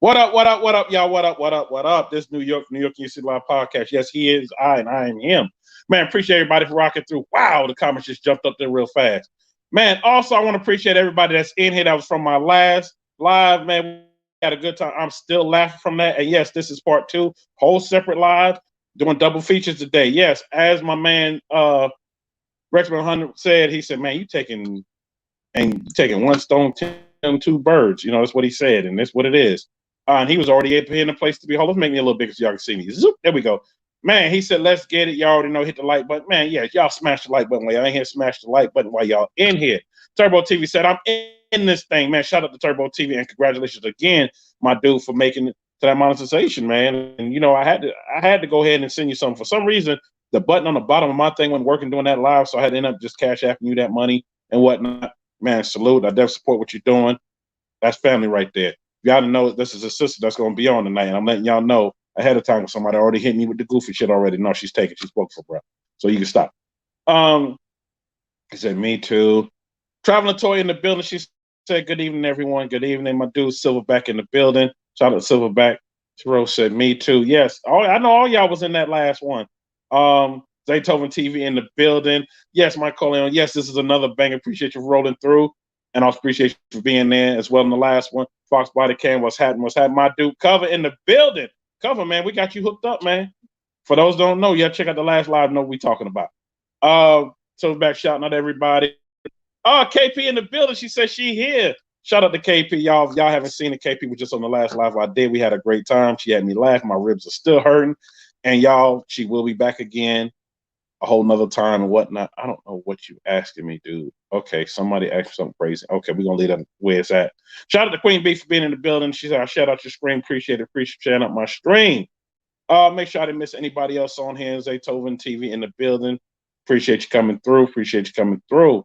What up, what up, what up, y'all? What up, what up, what up? This New York, City Live podcast. Yes, he is I, and I am him. Man, appreciate everybody for rocking through. Wow, the comments just jumped up there real fast. Man, also, I want to appreciate everybody that's in here. That was from my last live, man. We had a good time. I'm still laughing from that. And yes, this is part two, whole separate live, doing double features today. Yes, as my man Rexman 100 said, he said, man, you taking one stone, killing two birds. You know, that's what he said, and that's what it is. And he was already in the place to be. Hold on, let's make me a little bigger so y'all can see me. Zoop, there we go. Man, he said, let's get it. Y'all already know, hit the like button. Man, yeah, y'all smash the like button while y'all in here. Smash the like button while y'all in here. Turbo TV said, I'm in this thing, man. Shout out to Turbo TV and congratulations again, my dude, for making it to that monetization, man. And you know, I had to go ahead and send you something. For some reason, the button on the bottom of my thing wasn't working doing that live, so I had to end up just cash apping you that money and whatnot. Man, salute. I definitely support what you're doing. That's family right there. Y'all know this is a sister that's going to be on tonight, and I'm letting y'all know ahead of time. Somebody already hit me with the goofy shit already. No, she's taking. She spoke for breath, so you can stop. He said, me too. Traveling Toy in the building. She said, good evening, everyone. Good evening, my dude Silverback in the building. Shout out to Silverback. Rose said, me too. Yes, I know all y'all was in that last one. Zaytoven TV in the building. Yes, Mike Corleone. Yes, this is another bang. Appreciate you for rolling through. And I appreciate you for being there as well in the last one. Fox Body Cam, what's happening? What's happening? My dude, Cover in the building. Cover, man, we got you hooked up, man. For those who don't know, yeah, check out the last live, know what we talking about. So back shouting out everybody. KP in the building. She said she here. Shout out to KP. Y'all, if y'all haven't seen it, KP was just on the last live I did. We had a great time. She had me laugh. My ribs are still hurting. And y'all, she will be back again a whole nother time and whatnot. I don't know what you asking me, dude. Okay, somebody asked something crazy. Okay, we're gonna leave that where it's at. Shout out to Queen B for being in the building. She said, I shout out your stream. Appreciate sharing out my stream. Make sure I didn't miss anybody else on here. Zaytoven TV in the building. Appreciate you coming through. Appreciate you coming through.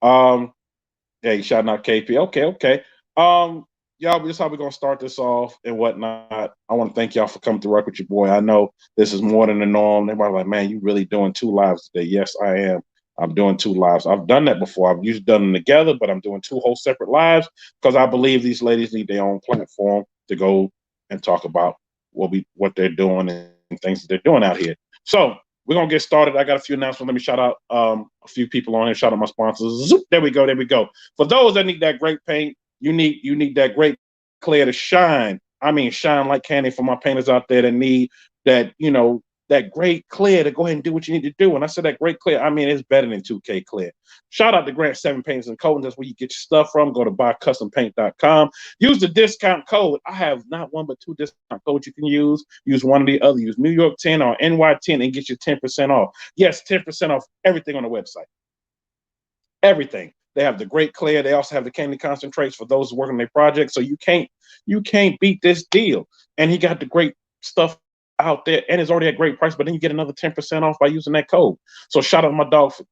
Hey, shouting out KP. Okay. Y'all, this is how we're gonna start this off and whatnot. I want to thank y'all for coming to rock with your boy. I know this is more than the norm. Everybody like, man, you really doing two lives today? Yes, I am. I'm doing two lives. I've done that before. I've usually done them together, but I'm doing two whole separate lives because I believe these ladies need their own platform to go and talk about what they're doing and things that they're doing out here. So we're gonna get started. I got a few announcements. Let me shout out a few people on here. Shout out my sponsors. Zoop, there we go. For those that need that great paint, you need that great clear to shine. I mean, shine like candy for my painters out there that need that, that great clear to go ahead and do what you need to do. When I said that great clear, I mean, it's better than 2K clear. Shout out to Grant 7 Paints and Coatings. That's where you get your stuff from. Go to buycustompaint.com. Use the discount code. I have not one but two discount codes you can use. Use one or the other. Use New York 10 or NY 10 and get you 10% off. Yes, 10% off everything on the website. Everything. They have the great clear. They also have the candy concentrates for those working their projects. So you can't beat this deal. And he got the great stuff out there, and it's already at great price. But then you get another 10% off by using that code. So shout out my dog for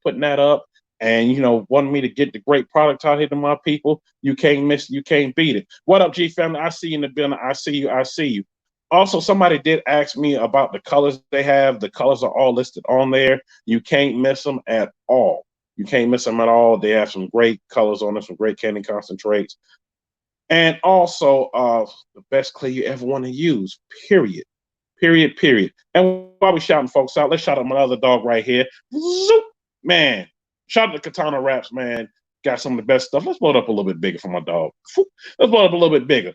putting that up, and wanting me to get the great product out here to my people. You can't miss. You can't beat it. What up, G family? I see you in the building. I see you. Also, somebody did ask me about the colors they have. The colors are all listed on there. You can't miss them at all. You can't miss them at all. They have some great colors on them, some great candy concentrates. And also, the best clay you ever want to use, period. And while we shouting folks out, let's shout out my other dog right here. Zoop! Man, shout out to Katana Raps, man. Got some of the best stuff. Let's blow it up a little bit bigger for my dog. Let's blow it up a little bit bigger.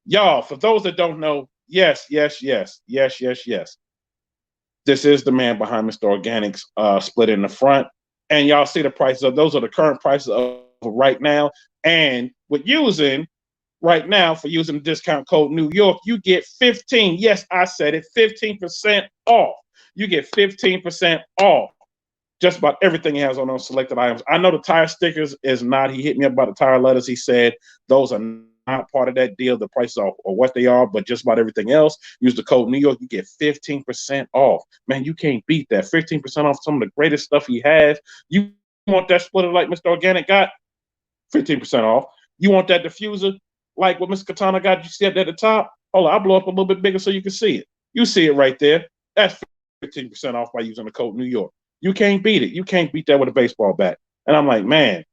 Y'all, for those that don't know, yes. This is the man behind Mr. Organics split in the front. And y'all see the prices of those are the current prices of right now. And with using right now for using the discount code New York, you get 15. Yes, I said it, 15% off. You get 15% off just about everything he has on those selected items. I know the tire stickers is not. He hit me up about the tire letters. He said those are not part of that deal. The prices are what they are, but just about everything else, use the code New York. You get 15% off. Man, you can't beat that. 15% off some of the greatest stuff he has. You want that splitter like Mr. Organic got? 15% off. You want that diffuser like what Mr. Katana got? You see it at the top? Hold on, I'll blow up a little bit bigger so you can see it. You see it right there. That's 15% off by using the code New York. You can't beat it. You can't beat that with a baseball bat. And I'm like, man,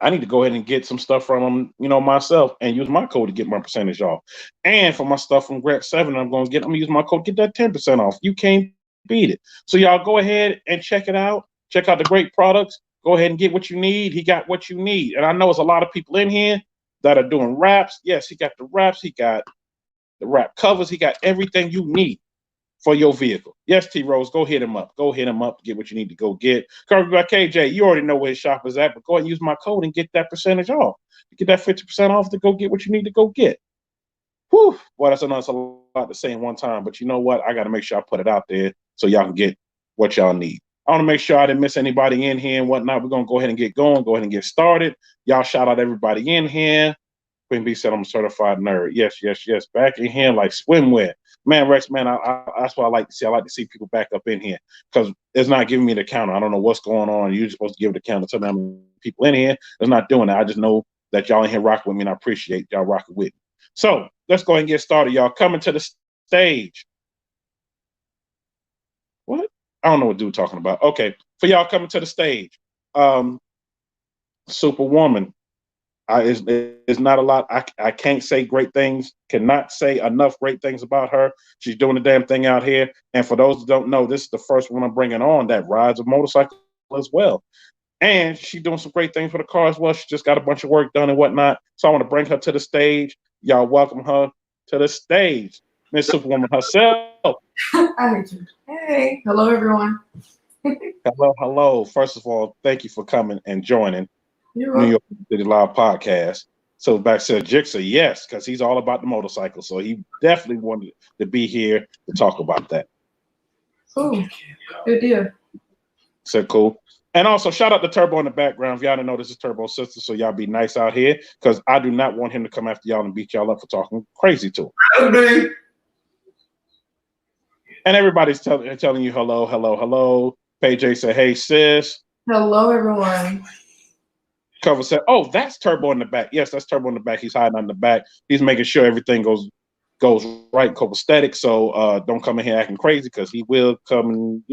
I need to go ahead and get some stuff from them, myself, and use my code to get my percentage off. And for my stuff from Greg 7, I'm going to use my code to get that 10% off. You can't beat it. So y'all go ahead and check it out. Check out the great products. Go ahead and get what you need. He got what you need. And I know there's a lot of people in here that are doing wraps. Yes, he got the wraps. He got the wrap covers. He got everything you need for your vehicle. Yes, T Rose, go hit him up. Go hit him up. Get what you need to go get. KJ, you already know where his shop is at, but go ahead and use my code and get that percentage off. Get that 50% off to go get what you need to go get. Whew, boy, that's a lot to say in one time, but you know what? I got to make sure I put it out there so y'all can get what y'all need. I want to make sure I didn't miss anybody in here and whatnot. We're going to go ahead and get going, go ahead and get started. Y'all shout out everybody in here. Queen B said I'm a certified nerd. Yes. Back in here like swimwear. Man, Rex, man, that's what I like to see. I like to see people back up in here because it's not giving me the counter. I don't know what's going on. You're supposed to give it the counter to them people in here. It's not doing that. I just know that y'all in here rocking with me, and I appreciate y'all rocking with me. So let's go ahead and get started, y'all. Coming to the stage. What? I don't know what dude talking about. Okay, for y'all coming to the stage. Superwoman. It's not a lot. I can't say great things, cannot say enough great things about her. She's doing the damn thing out here. And for those who don't know, this is the first one I'm bringing on that rides a motorcycle as well. And she's doing some great things for the car as well. She just got a bunch of work done and whatnot. So I want to bring her to the stage. Y'all welcome her to the stage. Miss Superwoman herself. I hate you. Hey, hello everyone. Hello. First of all, thank you for coming and joining You're New York City Live podcast. So back to Jixer, yes, because he's all about the motorcycle. So he definitely wanted to be here to talk about that. Cool. Good deal. So cool. And also shout out to Turbo in the background. If y'all didn't know, this is Turbo's sister, so y'all be nice out here because I do not want him to come after y'all and beat y'all up for talking crazy to him. And everybody's telling you hello. Paige said, hey sis. Hello everyone. Cover said, oh, that's Turbo in the back. Yes, that's Turbo in the back. He's hiding on the back. He's making sure everything goes right, copacetic. So don't come in here acting crazy because he will come and,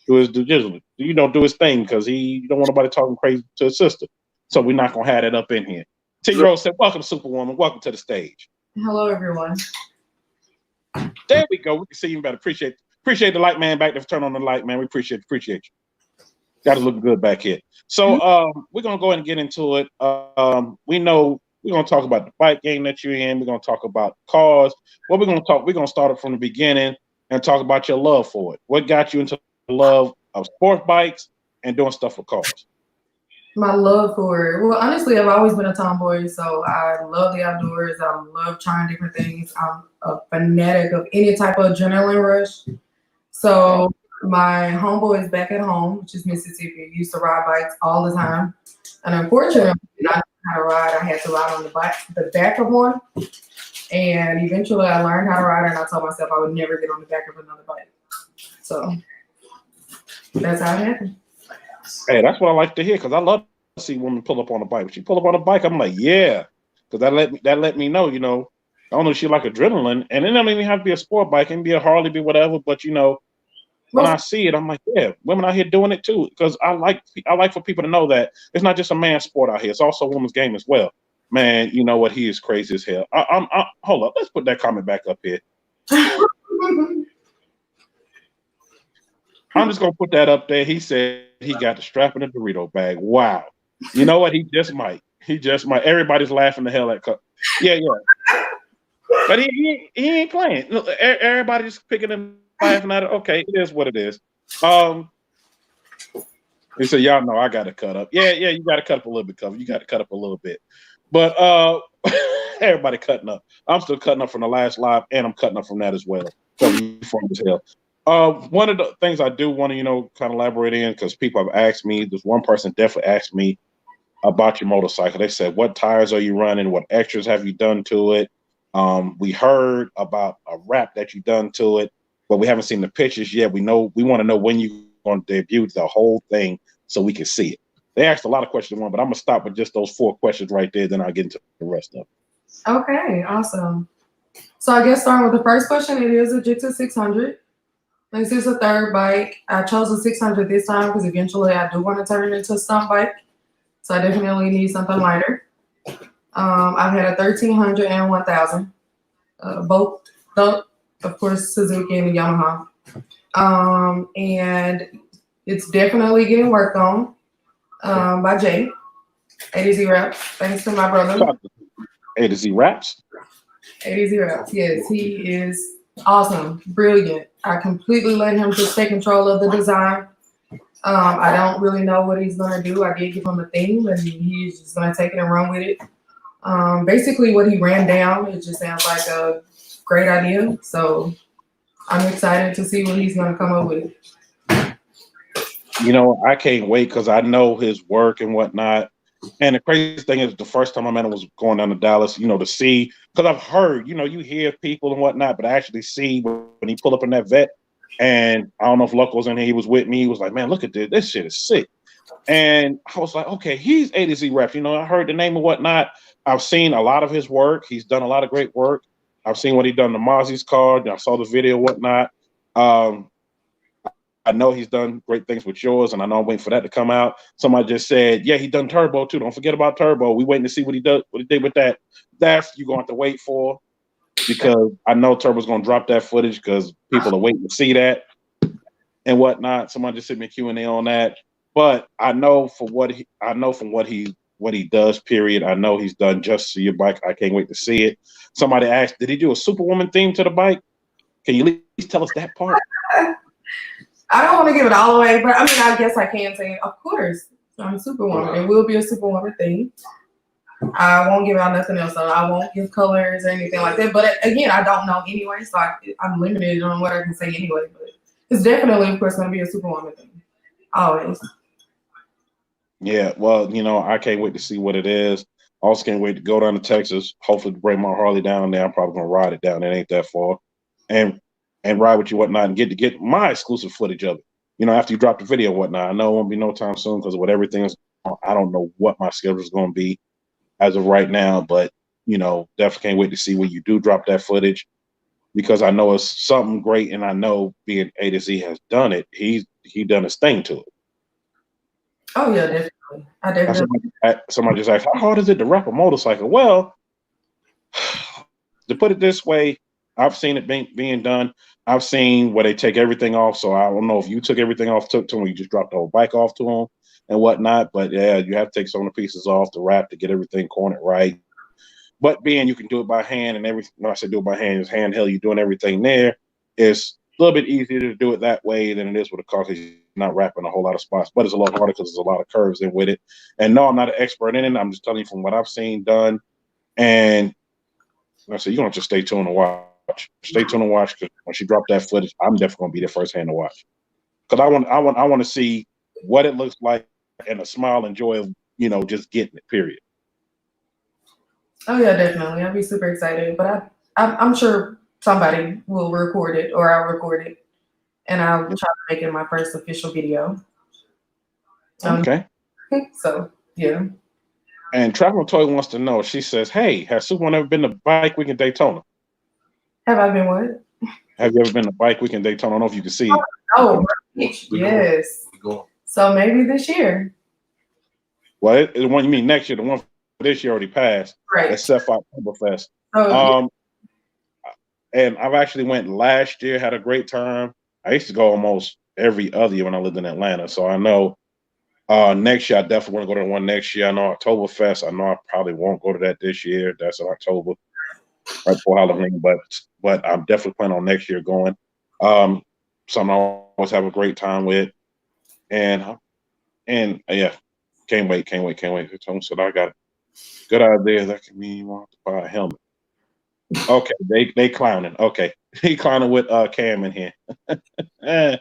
do his do his thing because he don't want nobody talking crazy to his sister. So we're not gonna have that up in here. T Rose said, welcome, Superwoman. Welcome to the stage. Hello everyone. There we go. We can see you better. Appreciate the light man back there. Turn on the light, man. We appreciate you. Got to look good back here. So we're gonna go ahead and get into it. We know we're gonna talk about the bike game that you're in. We're gonna talk about cars. What we're gonna start it from the beginning and talk about your love for it. What got you into the love of sport bikes and doing stuff with cars? My love for it. Well, honestly, I've always been a tomboy, so I love the outdoors. I love trying different things. I'm a fanatic of any type of adrenaline rush. So my homeboy is back at home, which is Mississippi. Used to ride bikes all the time. And unfortunately, I didn't know how to ride. I had to ride on the back of one. And eventually I learned how to ride, and I told myself I would never get on the back of another bike. So that's how it happened. Hey, that's what I like to hear because I love to see women pull up on a bike. When she pull up on a bike, I'm like, yeah, because that let me know, I don't know if she like adrenaline, and it doesn't even have to be a sport bike, it can be a Harley, be whatever. But when I see it, I'm like, yeah, women out here doing it too. Because I like for people to know that it's not just a man's sport out here; it's also a woman's game as well. Man, you know what? He is crazy as hell. Hold up, let's put that comment back up here. I'm just gonna put that up there. He said he got the strap in the Dorito bag. Wow. You know what? He just might. Everybody's laughing the hell at Cup. Yeah. But he ain't playing. Look, everybody's picking him, laughing at it. Okay, it is what it is. He said, y'all know I gotta cut up. Yeah, you gotta cut up a little bit, Cover. You gotta cut up a little bit. But everybody cutting up. I'm still cutting up from the last live, and I'm cutting up from that as well. From as hell. One of the things I do want to, kind of elaborate in, because people have asked me, there's one person definitely asked me about your motorcycle. They said, what tires are you running? What extras have you done to it? We heard about a wrap that you done to it, but we haven't seen the pictures yet. We want to know when you're going to debut the whole thing so we can see it. They asked a lot of questions in one, but I'm going to stop with just those 4 questions right there. Then I'll get into the rest of it. Okay, awesome. So I guess starting with the first question, it is a Jixer 600. This is a third bike. I chose a 600 this time because eventually I do want to turn it into a stunt bike. So I definitely need something lighter. I've had a 1300 and 1000, both, of course, Suzuki and Yamaha. And it's definitely getting worked on by Jay, A to Z Raps. Thanks to my brother. A to Z Raps. A to Z Raps. Yes, he is awesome, brilliant. I completely let him just take control of the design. I don't really know what he's gonna do. I did give him a theme, and he's just gonna take it and run with it. Basically, what he ran down, it just sounds like a great idea. So I'm excited to see what he's gonna come up with. You know, I can't wait because I know his work and whatnot. And the crazy thing is, the first time I met him was going down to Dallas, you know, to see, because I've heard, you know, you hear people and whatnot, but I actually see when he pulled up in that vet, and I don't know if Luck was in here, he was with me. He was like, man, look at this. This shit is sick. And I was like, okay, he's A to Z Reps. You know, I heard the name and whatnot. I've seen a lot of his work. He's done a lot of great work. I've seen what he done to Mozzie's car. I saw the video and whatnot. I know he's done great things with yours, and I know I'm waiting for that to come out. Somebody just said, yeah, he done Turbo too. Don't forget about Turbo. We waiting to see what he did with that. That's you're going to have to wait for, because I know Turbo's going to drop that footage because people are waiting to see that and whatnot. Somebody just sent me a Q&A on that. But I know from what he does, period. I know he's done Just So Your Bike. I can't wait to see it. Somebody asked, did he do a Superwoman theme to the bike? Can you at least tell us that part? I don't want to give it all away, but I mean, I guess I can say, of course, I'm a Superwoman. It will be a Superwoman thing. I won't give out nothing else. So I won't give colors or anything like that. But again, I don't know anyway, so I'm limited on what I can say anyway. But it's definitely, of course, going to be a Superwoman thing. Always. Yeah, well, you know, I can't wait to see what it is. Also can't wait to go down to Texas. Hopefully bring my Harley down there. I'm probably going to ride it down there. It ain't that far. And ride with you, whatnot, and get my exclusive footage of it. You know, after you drop the video, whatnot. I know it won't be no time soon because of what everything is. I don't know what my schedule is going to be as of right now, but you know, definitely can't wait to see when you do drop that footage, because I know it's something great, and I know being A to Z has done it. He done his thing to it. Oh yeah, definitely. I definitely. Somebody just asked, how hard is it to wrap a motorcycle? Well, to put it this way, I've seen it being done. I've seen where they take everything off. So I don't know if you took everything off, took to them, you just dropped the whole bike off to them and whatnot. But yeah, you have to take some of the pieces off to wrap to get everything cornered right. But being you can do it by hand and everything. When I say do it by hand, it's handheld. You're doing everything there. It's a little bit easier to do it that way than it is with a car because you're not wrapping a whole lot of spots. But it's a lot harder because there's a lot of curves in with it. And no, I'm not an expert in it. I'm just telling you from what I've seen done. And like I said, you're going to just stay tuned and watch. Stay tuned and watch, because when she dropped that footage, I'm definitely going to be the first hand to watch. Because I want to see what it looks like and a smile and joy of, you know, just getting it, period. Oh yeah, definitely. I'll be super excited. But I'm sure somebody will record it, or I'll record it, and I'll try to make it my first official video. Okay. So yeah. And Traveling Toy wants to know. She says, "Hey, has Superwoman ever been to Bike Week in Daytona?" Have I been what? Have you ever been to Bike Week in Daytona? I don't know if you can see. Oh, yes. So maybe this year. Well, the one you mean next year. The one for this year already passed. Right. Except for Oktoberfest. Oh, And I've actually went last year, had a great time. I used to go almost every other year when I lived in Atlanta. So I know next year I definitely want to go to one next year. I know Oktoberfest. I know I probably won't go to that this year. That's in October, right before Halloween. But I'm definitely planning on next year going. Something I always have a great time with. And yeah, can't wait. Tom said I got good idea. That can mean you want to buy a helmet. Okay, they clowning. Okay, he clowning with Cam in here. Cam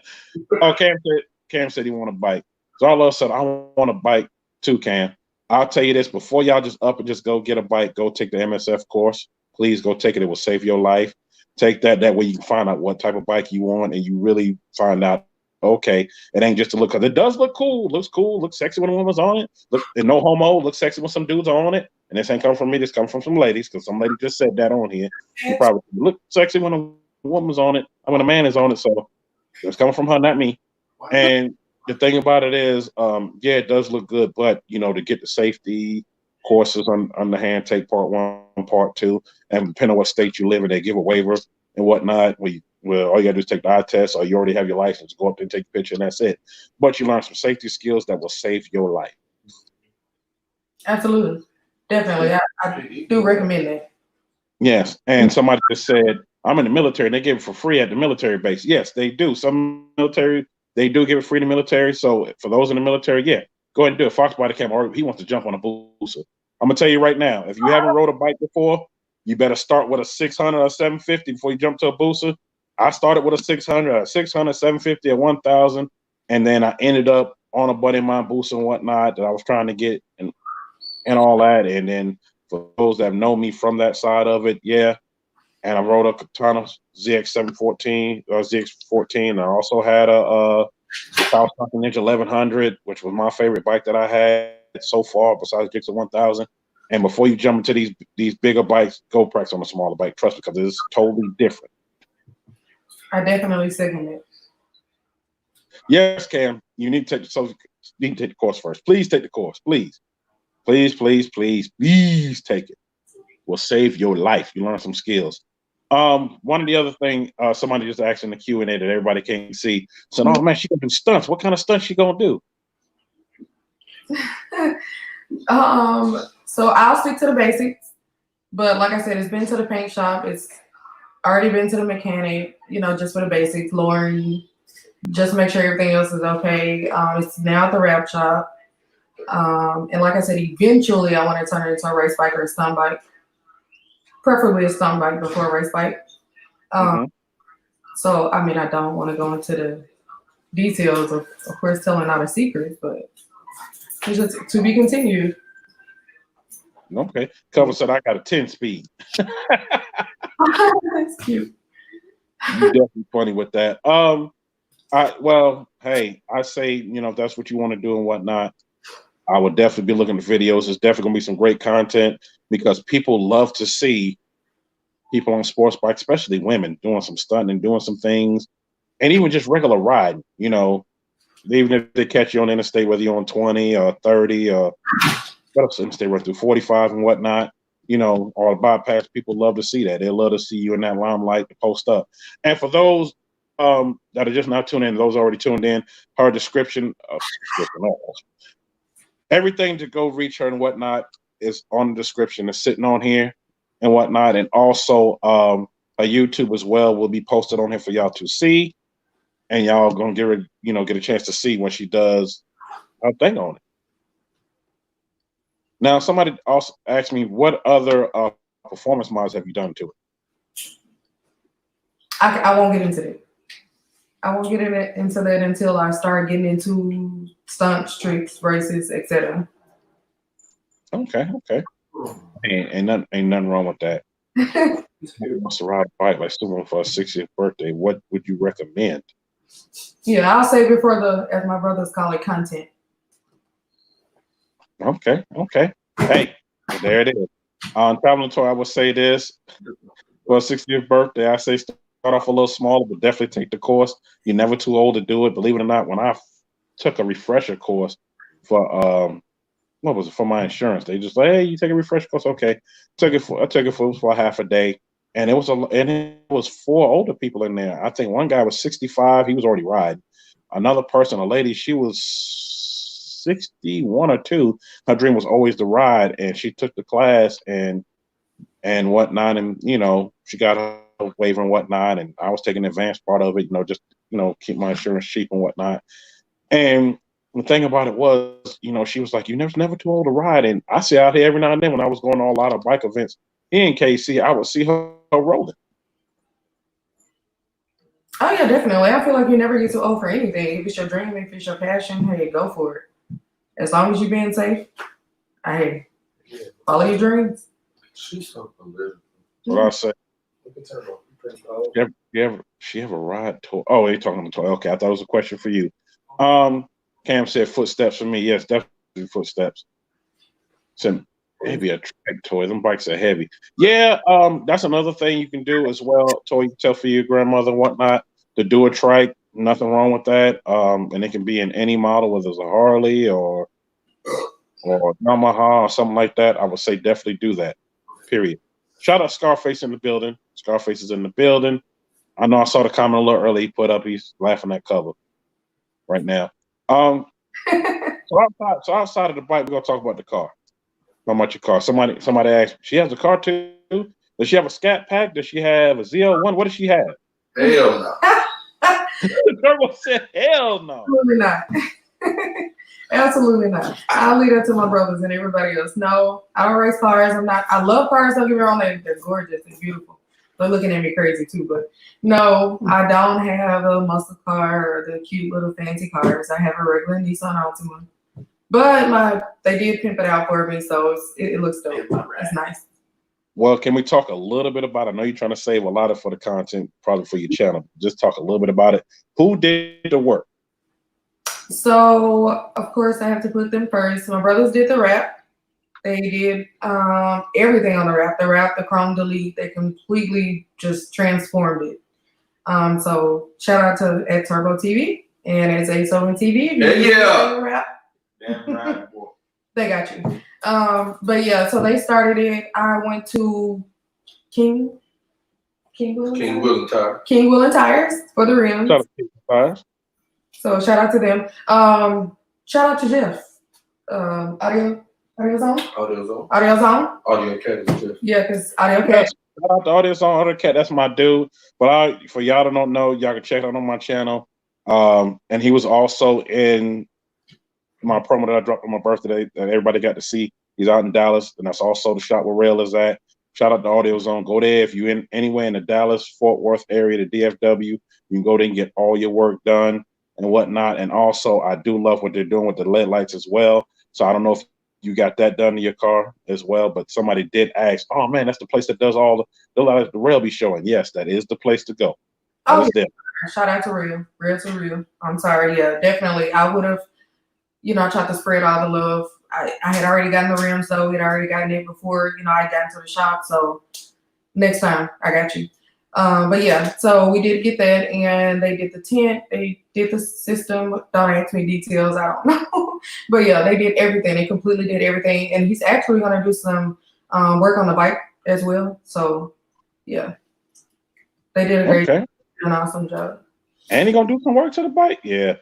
said he want a bike. So all of a sudden I want a bike too, Cam. I'll tell you this, before y'all just up and just go get a bike, go take the MSF course. Please go take it. It will save your life. Take that. That way you can find out what type of bike you want, and you really find out, okay, it ain't just to look, because it does look cool. Looks cool. Looks sexy when a woman's on it. Look, and no homo. Looks sexy when some dudes are on it. And this ain't come from me. This comes from some ladies, because some lady just said that on here. You probably look sexy when a woman's on it. When a man is on it. So it's coming from her, not me. And the thing about it is, yeah, it does look good, but you know, to get the safety courses on the hand, take part one, part two, and depending on what state you live in, they give a waiver and whatnot. Well, all you gotta do is take the eye test, or you already have your license. Go up there and take a picture, and that's it. But you learn some safety skills that will save your life. Absolutely, definitely. I do recommend that. Yes, and somebody just said, I'm in the military, and they give it for free at the military base. Yes, they do. Some military, they do give it free to military. So for those in the military, yeah, go ahead and do it. Fox Body Cam, or he wants to jump on a booster. I'm gonna tell you right now, if you haven't rode a bike before, you better start with a 600 or 750 before you jump to a booster. I started with a 600, 750, a 1000, and then I ended up on a buddy of mine booster and whatnot that I was trying to get and all that. And then for those that know me from that side of it, yeah. And I rode a Katana ZX714 or ZX14. I also had a Kawasaki Ninja 1100, which was my favorite bike that I had so far, besides Gixxer 1000. And before you jump into these bigger bikes, go practice on a smaller bike. Trust me, because it's totally different. I definitely second it. Yes, Cam, you need to take the course first. Please take the course, please. Please, please, please, please take it. Will save your life. You learn some skills. One of the other thing, somebody just asked in the Q&A that everybody can't see. So, oh man, she gonna do stunts. What kind of stunts she gonna do? So I'll stick to the basics, but like I said, it's been to the paint shop. It's already been to the mechanic, you know, just for the basics, flooring, just make sure everything else is okay. It's now at the wrap shop. And like I said, eventually I want to turn it into a race bike or a stunt bike, preferably a stunt bike before a race bike. So, I mean, I don't want to go into the details of course, telling out a secret, but it's just to be continued. Okay. Cover said I got a 10 speed. That's cute. You're definitely funny with that. Hey, I say, you know, if that's what you want to do and whatnot, I would definitely be looking at videos. There's definitely gonna be some great content because people love to see people on sports bikes, especially women, doing some stunting and doing some things, and even just regular riding. You know, even if they catch you on the interstate, whether you're on 20 or 30 or what else, interstate run through 45 and whatnot, you know, or bypass, people love to see that. They love to see you in that limelight to post up. And for those that are just not tuned in, those already tuned in, her description, everything to go reach her and whatnot is on the description. It's sitting on here and whatnot. And also a YouTube as well will be posted on here for y'all to see. And y'all gonna get a chance to see when she does her thing on it. Now, somebody also asked me, what other performance mods have you done to it? I won't get into that. I won't get into that until I start getting into stunts, tricks, races, etc. Okay. Ain't nothing wrong with that. Wants to ride a bike like someone for a 60th birthday. What would you recommend? Yeah, I'll save it for as my brothers call it, content. Okay. Hey, there it is. Traveling tour, I would say this. For a 60th birthday, I say start off a little smaller, but definitely take the course. You're never too old to do it. Believe it or not, when I took a refresher course for what was it, for my insurance, they just like, hey, you take a refresher course, okay. I took it for half a day, and it was 4 older people in there. I think one guy was 65, he was already riding. Another person, a lady, she was 61 or 2. Her dream was always to ride, and she took the class and whatnot, and you know, she got her waiver and whatnot, and I was taking the advanced part of it, you know, just keep my insurance cheap and whatnot. And the thing about it was, you know, she was like, "You never too old to ride." And I see out here every now and then when I was going to a lot of bike events here in KC, I would see her rolling. Oh yeah, definitely. I feel like you never get too old for anything. If it's your dream, if it's your passion, hey, go for it. As long as you're being safe, hey, follow your dreams. She's something good. What I say. She ever ride toy? Oh, you're talking about toy. Okay, I thought it was a question for you. Cam said footsteps for me. Yes, definitely footsteps. So maybe a track toy. Them bikes are heavy. Yeah, that's another thing you can do as well. Toy you tell for your grandmother and whatnot to do a trike. Nothing wrong with that. And it can be in any model, whether it's a Harley or Yamaha or something like that. I would say definitely do that. Period. Shout out Scarface in the building. Scarface is in the building. I know I saw the comment a little early. He put up. He's laughing at cover right now. So outside of the bike, we're gonna talk about the car. How much your car? Somebody asked. She has a car too. Does she have a Scat Pack? Does she have a Z01? What does she have? Hell no. Turbo said, "Hell no." Absolutely not. Absolutely not. I'll leave that to my brothers and everybody else. No, I don't race cars. I love cars. Don't get me wrong. They're gorgeous and beautiful. They're looking at me crazy too. But no, I don't have a muscle car or the cute little fancy cars. I have a regular Nissan Altima. But they did pimp it out for me, so it looks dope. It's nice. Well, can we talk a little bit about it? I know you're trying to save a lot of for the content, probably for your channel. Just talk a little bit about it. Who did the work? So, of course, I have to put them first. My brothers did the wrap. They did everything on the wrap. The wrap, the chrome delete, they completely just transformed it. So, shout out to at Turbo TV and at Zaysoven TV. Yeah. Wrap. Damn right, boy. They got you. But yeah, so they started it. I went to King Will and Tires for the rims. Shout out to Tires. So shout out to them. Shout out to Jeff. Audio Zone. Audio Cat is Jeff. Yeah, because Audio Cat. Shout out to Audio Zone, Audio Cat. That's my dude. But for y'all that don't know, y'all can check out on my channel. And he was also in my promo that I dropped on my birthday that everybody got to see. He's out in Dallas, and that's also the shop where Rail is at. Shout out to Audio Zone. Go there if you're in anywhere in the Dallas, Fort Worth area, the DFW. You can go there and get all your work done and whatnot. And also, I do love what they're doing with the LED lights as well. So I don't know if you got that done to your car as well, but somebody did ask, "Oh man, that's the place that does all the lights the Rail be showing." Yes, that is the place to go. Oh, yeah. Shout out to Real to Real. I'm sorry, yeah, definitely. I would have, tried to spread all the love. I had already gotten the rims, though. We'd already gotten it before, I got into the shop. So next time, I got you. But yeah, so we did get that, and they did the tent. They did the system. Don't ask me details. I don't know. But yeah, they did everything. They completely did everything. And he's actually going to do some work on the bike as well. So yeah, they did an awesome job. And he going to do some work to the bike? Yeah.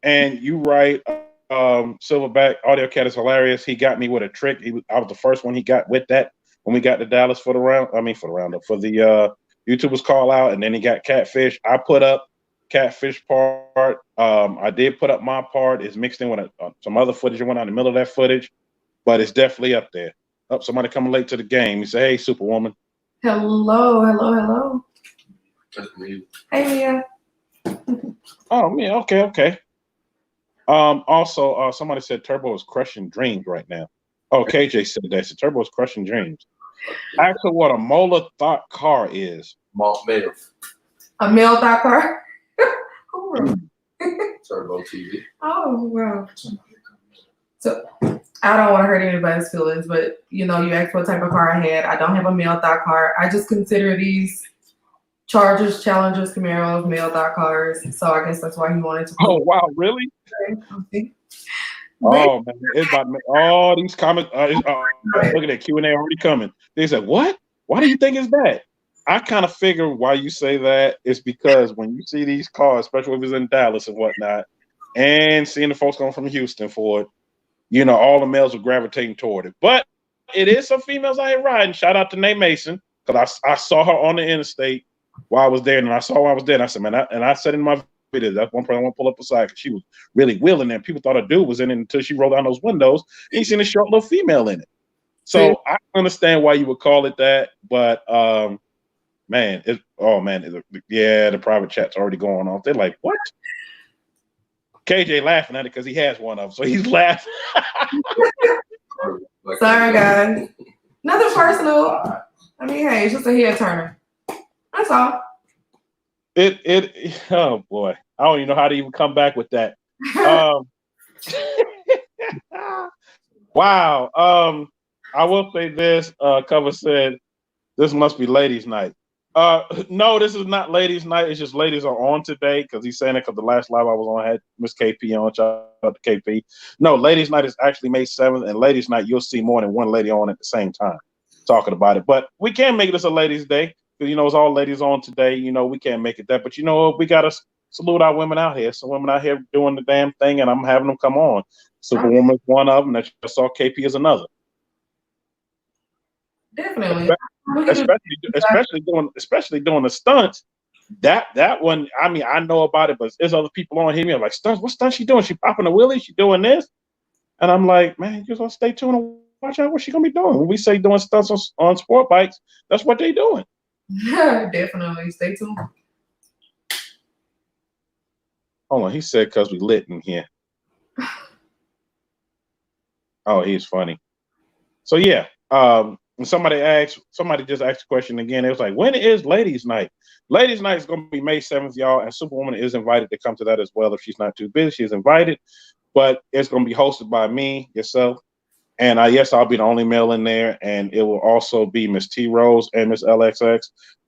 And you right. Silverback Audio Cat is hilarious. He got me with a trick. I was the first one he got with that when we got to Dallas for the the YouTubers call out, and then he got Catfish. I put up Catfish part. I did put up my part. It's mixed in with some other footage that went out in the middle of that footage, but it's definitely up there. Oh, somebody coming late to the game. He said, "Hey, Superwoman." Hello. That's me. Hey, Mia. Oh, yeah. Okay. Also, somebody said Turbo is crushing dreams right now. Oh, KJ said that. So Turbo is crushing dreams. Actually, what a Mola thought car is. Male. A male thought car? Turbo TV. Oh, wow. So I don't want to hurt anybody's feelings, but you asked what type of car I had. I don't have a male thought car. I just consider these Chargers, Challengers, Camaros, male thought cars. So I guess that's why he wanted to. Oh, wow, really? Okay. Oh man, it's about all these comments. Look at that Q&A already coming. They said, "What? Why do you think it's that?" I kind of figure why you say that is because when you see these cars, especially if it's in Dallas and whatnot, and seeing the folks going from Houston for it, all the males are gravitating toward it. But it is some females out here riding. Shout out to Nate Mason, because I saw her on the interstate while I was there, and I saw why I was there. And I said, man, I said in my video, that's one person I want to pull up beside, because she was really wheeling there. People thought a dude was in it until she rolled down those windows. And you seen a short little female in it. So I understand why you would call it that, but the private chat's already going on. They're like, what? KJ laughing at it because he has one of them, so he's laughing. Sorry, guys. Nothing personal. I mean, hey, it's just a head turner. That's all. Oh boy, I don't even know how to even come back with that. Wow. I will say this. Cover said this must be ladies' night. No, this is not ladies' night. It's just ladies are on today because he's saying it because the last live I was on had Miss KP on. Shout out to KP. No, ladies' night is actually May 7th, and ladies' night you'll see more than one lady on at the same time talking about it. But we can make this a ladies' day because it's all ladies on today. We can't make it that, but we gotta salute our women out here. Some women out here doing the damn thing, and I'm having them come on. Superwoman is one of them. I saw KP is another. Definitely. Especially doing the stunts. That one, I mean, I know about it, but there's other people on here. I'm like, stunts. What stunt she doing? She popping a wheelie? She doing this? And I'm like, man, you just gonna stay tuned and watch out what she gonna be doing. When we say doing stunts on sport bikes, that's what they doing. Definitely, stay tuned. Hold on, he said because we lit in here. Oh, he's funny. So yeah, somebody just asked a question again. It was like, when is ladies' night? Ladies' night is going to be May 7th, y'all, and Superwoman is invited to come to that as well. If she's not too busy, she's invited, but it's going to be hosted by me, yourself, and yes, I'll be the only male in there, and it will also be Miss T Rose and Miss LXX.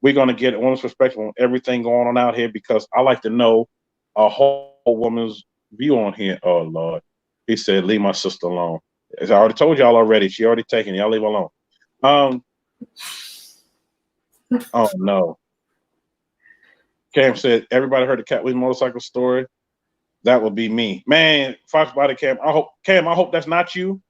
We're going to get a woman's perspective on everything going on out here because I like to know a whole woman's view on here. Oh Lord, he said, leave my sister alone. As I already told y'all already, she already taken it. Y'all leave her alone. Oh no. Cam said everybody heard the Cat Williams motorcycle story. That would be me, man. Fox Body Cam. I hope that's not you.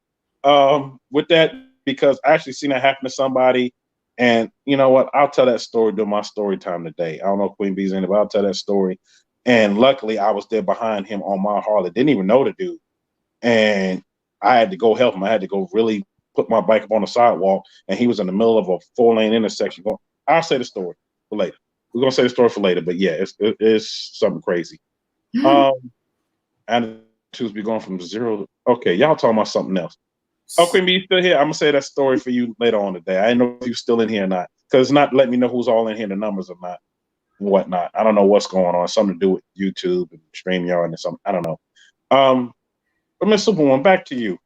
With that, because I actually seen that happen to somebody, and you know what? I'll tell that story during my story time today. I don't know if Queen Bee's in it, but I'll tell that story. And luckily, I was there behind him on my Harley. Didn't even know the dude, and I had to go help him. I had to go really put my bike up on the sidewalk, and he was in the middle of a 4-lane intersection. I'll say the story for later. We're gonna say the story for later, but yeah, it's something crazy. And choose be going from 0 to okay. Y'all talking about something else? Oh, Queen Bee, you still here? I'm gonna say that story for you later on today. I didn't know if you're still in here or not, because it's not letting me know who's all in here, the numbers or not, and whatnot. I don't know what's going on. Something to do with YouTube and StreamYard and something. I don't know. But Miss Superwoman, back to you.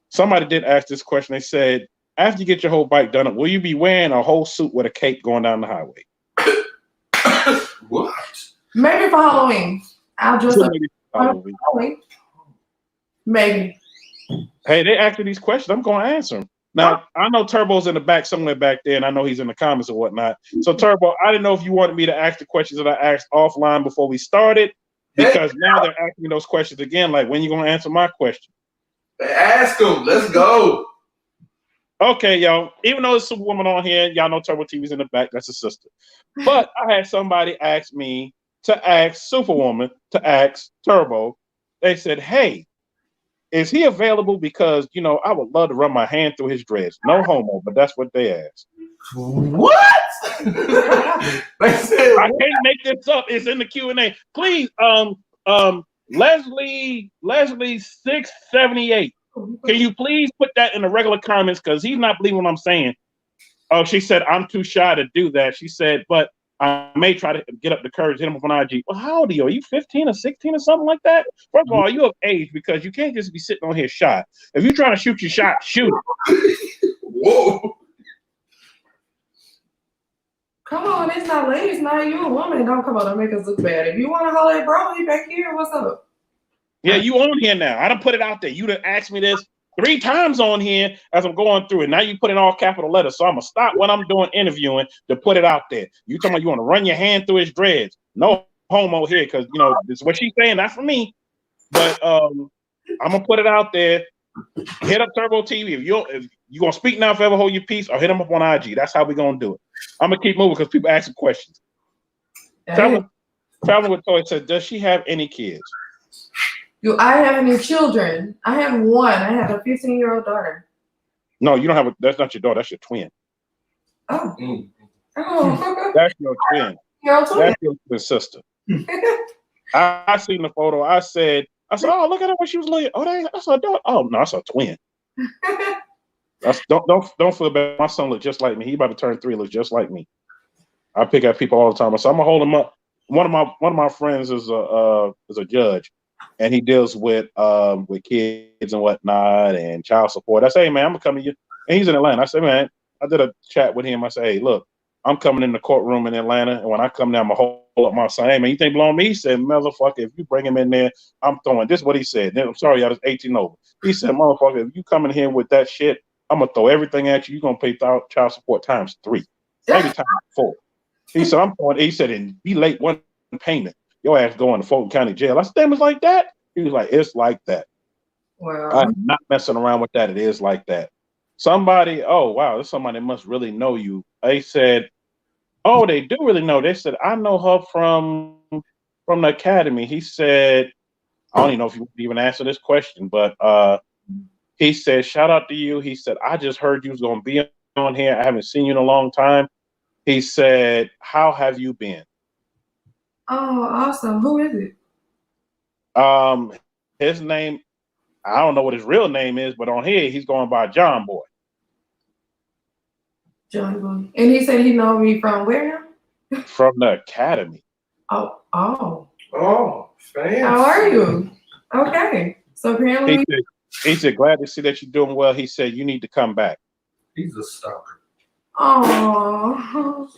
Somebody did ask this question. They said, after you get your whole bike done up, will you be wearing a whole suit with a cape going down the highway? What? Maybe for Halloween. I'll dress up for Halloween. Maybe. Hey, they asked these questions. I'm going to answer them. Now, I know Turbo's in the back somewhere back there, and I know he's in the comments or whatnot. So, Turbo, I didn't know if you wanted me to ask the questions that I asked offline before we started, because now they're asking me those questions again, like, when you going to answer my question? Ask them. Let's go. Okay, y'all. Even though there's Superwoman on here, y'all know Turbo TV's in the back. That's a sister. But I had somebody ask me to ask Superwoman to ask Turbo. They said, hey, is he available? Because, I would love to run my hand through his dress. No homo, but that's what they asked. What? They said, I can't make this up. It's in the Q&A. Please, Leslie 678. Can you please put that in the regular comments? Because he's not believing what I'm saying. Oh, she said, I'm too shy to do that. She said, but I may try to get up the courage, hit him up on IG. Well, how old are you? Are you 15 or 16 or something like that? First of all, you of age, because you can't just be sitting on here shy. If you're trying to shoot your shot, shoot it. Whoa. Come on, it's not ladies' night. You a woman. Don't come on, don't make us look bad. If you want to holler at bro, he back here. What's up? Yeah, you on here now. I done put it out there. You done asked me this 3 times on here as I'm going through it. Now you put in all capital letters. So I'm going to stop what I'm doing interviewing to put it out there. You talking about you want to run your hand through his dreads. No homo here, because, this is what she's saying. Not for me. But I'm going to put it out there. Hit up Turbo TV. If you're going to speak now, forever hold your peace, or hit him up on IG. That's how we're going to do it. I'm going to keep moving because people asking questions. Traveling with Toy said, does she have any kids? I have any children. I have one. I have a 15-year-old daughter. No, you don't have that's not your daughter. That's your twin. Oh. Oh. That's your twin. That's your twin sister. I seen the photo. I said, oh, look at her when she was little. Oh, that's her daughter. Oh, no, that's her twin. Don't feel bad. My son looks just like me. He about to turn 3. Looks just like me. I pick up people all the time. So I'm gonna hold him up. One of my friends is a judge, and he deals with kids and whatnot and child support. I say, hey man, I'm gonna come to you. And he's in Atlanta. I said, man, I did a chat with him. I say, hey, look, I'm coming in the courtroom in Atlanta, and when I come down, I'm gonna hold up my sign. Hey man, you think blow me? He said, motherfucker, if you bring him in there, I'm throwing. This is what he said. Then, I'm sorry, y'all, it's 18 over. He said, motherfucker, if you come in here with that shit, I'm gonna throw everything at you. You're gonna pay child support times 3, maybe times 4. He said, I'm throwing. He said, and be late one payment, your ass going to Fulton County Jail. I said, damn, it's like that. He was like, it's like that. Wow. I'm not messing around with that. It is like that. Somebody, oh wow, this somebody must really know you. They said, oh, they do really know. They said, I know her from the academy. He said, I don't even know if you would even answer this question, but he said, shout out to you. He said, I just heard you was gonna be on here. I haven't seen you in a long time. He said, how have you been? Oh, awesome. Who is it? His name, I don't know what his real name is, but on here he's going by John Boy. John Boy. And he said he know me from where now? From the academy. Oh. Oh, fancy. How are you? Okay. So apparently He said, glad to see that you're doing well. He said, you need to come back. He's a stalker. oh,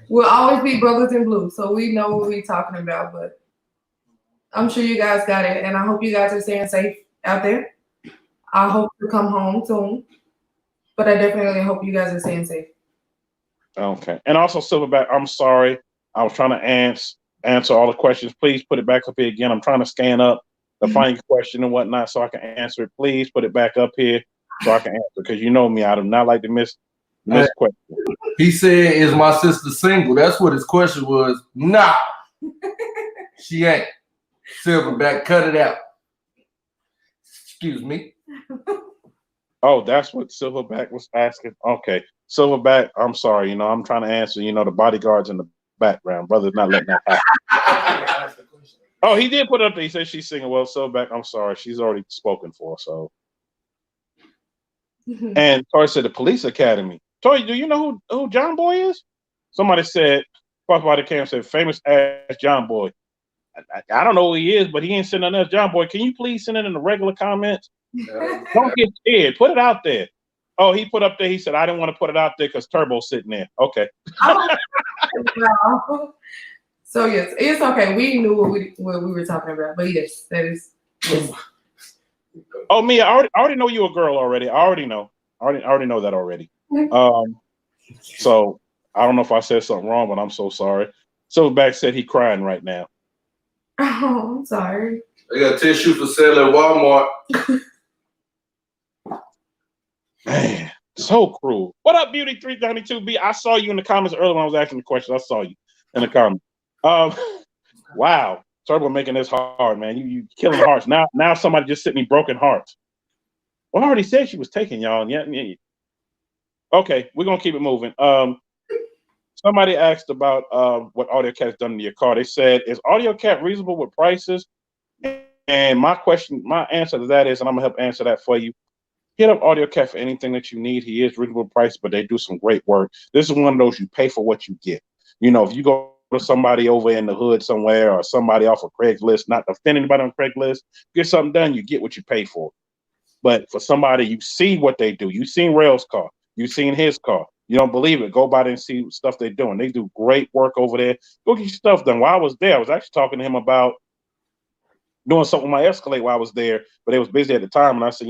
we'll always be brothers in blue, so we know what we're talking about, but I'm sure you guys got it, and I hope you guys are staying safe out there. I hope to come home soon, but I definitely hope you guys are staying safe. Okay. And also, Silverback, I'm sorry. I was trying to answer all the questions. Please put it back up here again. I'm trying to scan up to find your question and whatnot so I can answer it. Please put it back up here so I can answer, because you know me, I do not like to miss questions. He said, is my sister single? That's what his question was. Nah, she ain't. Silverback, cut it out. Excuse me. Oh, that's what Silverback was asking. Okay. Silverback, I'm sorry. I'm trying to answer. The bodyguards in the background. Brother's not letting that happen. Oh, he did put it up there. He said she's single. Well, Silverback, I'm sorry. She's already spoken for, so. And Tori said the police academy. Tori, do you know who John Boy is? Somebody said, Body Cam said, famous ass John Boy. I don't know who he is, but he ain't sending us John Boy. Can you please send it in the regular comments? Don't get scared. Put it out there. Oh, he put up there. He said, I didn't want to put it out there because Turbo's sitting there. Okay. So yes, it's okay. We knew what we were talking about, but yes, that is. Yes. Oh, Mia, I already know you a girl already. I already know. I already know that already. So I don't know if I said something wrong, but I'm so sorry. Silverback said he crying right now. Oh, I'm sorry. I got tissue for sale at Walmart. Man, so cruel. What up, Beauty 392B? I saw you in the comments earlier when I was asking the question. I saw you in the comments. Wow. Turbo making this hard, man. You killing hearts. Now somebody just sent me broken hearts. Well, I already said she was taking y'all. Yeah. Okay, we're gonna keep it moving. Somebody asked about what AudioCat's done to your car. They said, is AudioCat reasonable with prices? And my answer to that is, and I'm gonna help answer that for you. Hit up AudioCat for anything that you need. He is reasonable price, but they do some great work. This is one of those you pay for what you get. If you go to somebody over in the hood somewhere or somebody off of Craigslist, not to offend anybody on Craigslist, get something done, you get what you pay for. But for somebody, you see what they do. You've seen Rail's car. You've seen his car. You don't believe it, go by there and see stuff they're doing. They do great work over there. Go get your stuff done. While I was there, I was actually talking to him about doing something with my Escalade while I was there, but they was busy at the time. And I said,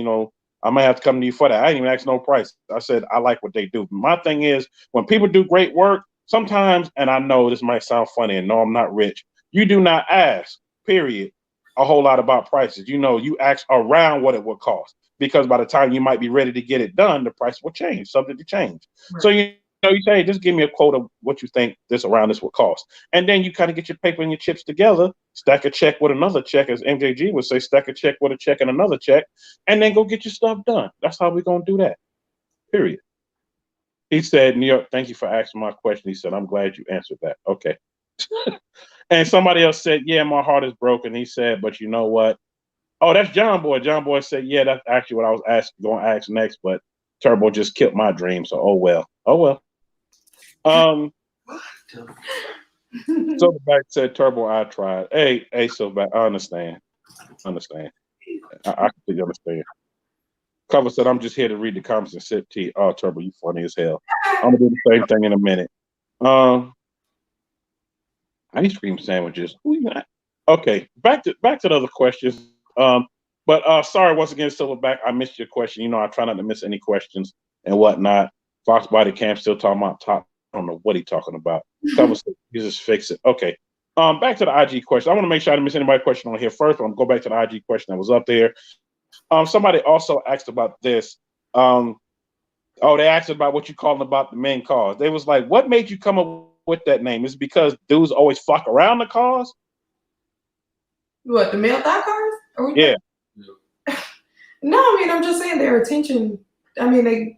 I might have to come to you for that. I didn't even ask no price. I said, I like what they do. My thing is, when people do great work, sometimes, and I know this might sound funny, and no, I'm not rich, you do not ask, period, a whole lot about prices. You ask around what it would cost, because by the time you might be ready to get it done, the price will change, subject to change. Right. So you say, hey, just give me a quote of what you think this would cost. And then you kind of get your paper and your chips together, stack a check with another check, as MJG would say, stack a check with a check and another check, and then go get your stuff done. That's how we're going to do that, period. He said, New York, thank you for asking my question. He said, I'm glad you answered that. Okay. And somebody else said, yeah, my heart is broken. He said, but you know what? Oh, that's John Boy. John Boy said, yeah, that's actually what I was going to ask next, but Turbo just killed my dream. So, oh, well. Silverback said, Turbo, I tried. Hey, Silverback, I understand. I completely understand. Cover said, I'm just here to read the comments and sip tea. Oh, Turbo, you funny as hell. I'm going to do the same thing in a minute. Ice cream sandwiches. Okay, back to the other questions. But sorry once again, Silverback, I missed your question. You know, I try not to miss any questions and whatnot. Fox Body Camp still talking about top. I don't know what he's talking about. Jesus, fix it. Okay. Back to the IG question. I want to make sure I didn't miss anybody's question on here first. I'm gonna go back to the IG question that was up there. Somebody also asked about this. They asked about what you calling about the men cars. They was like, what made you come up with that name? Is it because dudes always flock around the cars? What, the male thigh cars? Yeah. No, I mean, I'm just saying their attention. I mean,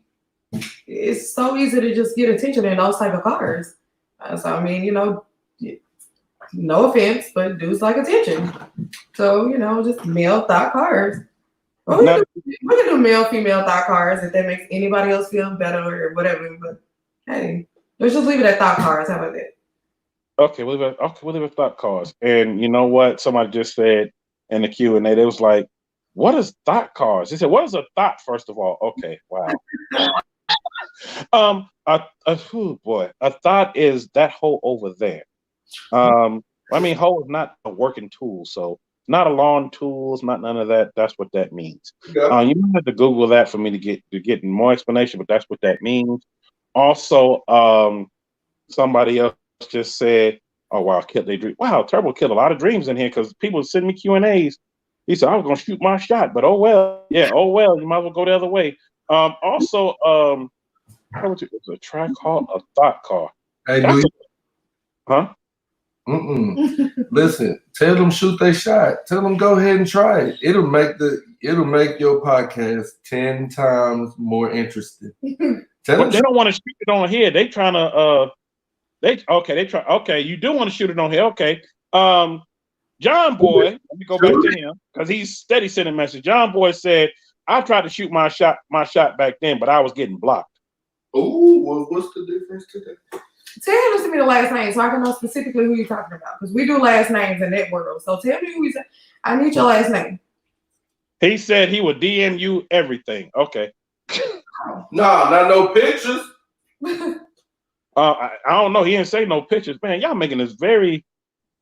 it's so easy to just get attention in those type of cars. So, I mean, you know, no offense, but dudes like attention. So, you know, just male thigh cars. Well, we can do male, female thigh cars if that makes anybody else feel better or whatever. But hey, let's just leave it at thigh cars. How about that? Okay, we'll leave it thought cars. And you know what? Somebody just said in the Q&A, they was like, what is thought cars? They said, what is a thought, first of all? Okay, wow. Oh boy, a thought is that hole over there. I mean, hole is not a working tool, so not a lawn tools, not none of that. That's what that means. Yeah. You might have to Google that for me to get more explanation, but that's what that means. Also, somebody else just said, "Oh wow, killed their dream." Wow, Turbo killed a lot of dreams in here because people send me Q&As. He said, "I was gonna shoot my shot, but oh well, yeah, oh well, you might as well go the other way." Also, it's a track car, a thought car. Hey, huh? Listen, tell them shoot their shot. Tell them go ahead and try it. It'll make your podcast 10 times more interesting. But they don't want to shoot it on here. They trying to you do want to shoot it on here. Okay. John Boy, let me go back to him because he's steady sending message. John Boy said, I tried to shoot my shot back then, but I was getting blocked. Oh, well, what's the difference today? Tell him to send me the last name so I can know specifically who you're talking about because we do last names in that world. So tell me who he's. I need your last name. He said he would DM you everything. Okay. Nah, not no pictures. I don't know. He didn't say no pictures. Man, y'all making this very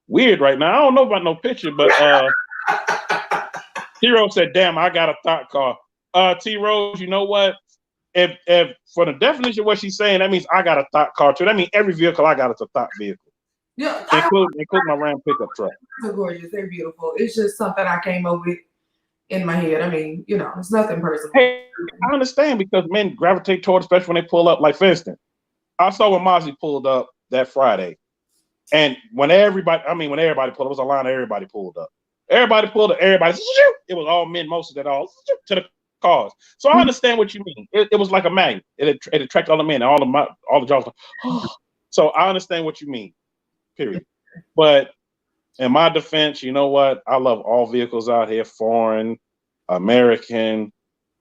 weird right now. I don't know about no picture, but T-Rose said, damn, I got a thought car. T-Rose, you know what? If for the definition of what she's saying, that means I got a thought car too. That means every vehicle I got is a thought vehicle. Yeah, include my Ram pickup truck. They're gorgeous. They're beautiful. It's just something I came up with in my head. I mean, you know, it's nothing personal. Hey, I understand because men gravitate toward, especially when they pull up. Like, for instance, I saw when Mozzie pulled up that Friday. And when everybody pulled up, it was a line of everybody pulled up. Everybody pulled up, everybody, it was all men, most of it all, to the cars. So I understand what you mean. It was like a magnet. It attracted all the men, all the jobs. So I understand what you mean, period. But in my defense, you know what? I love all vehicles out here, foreign, American,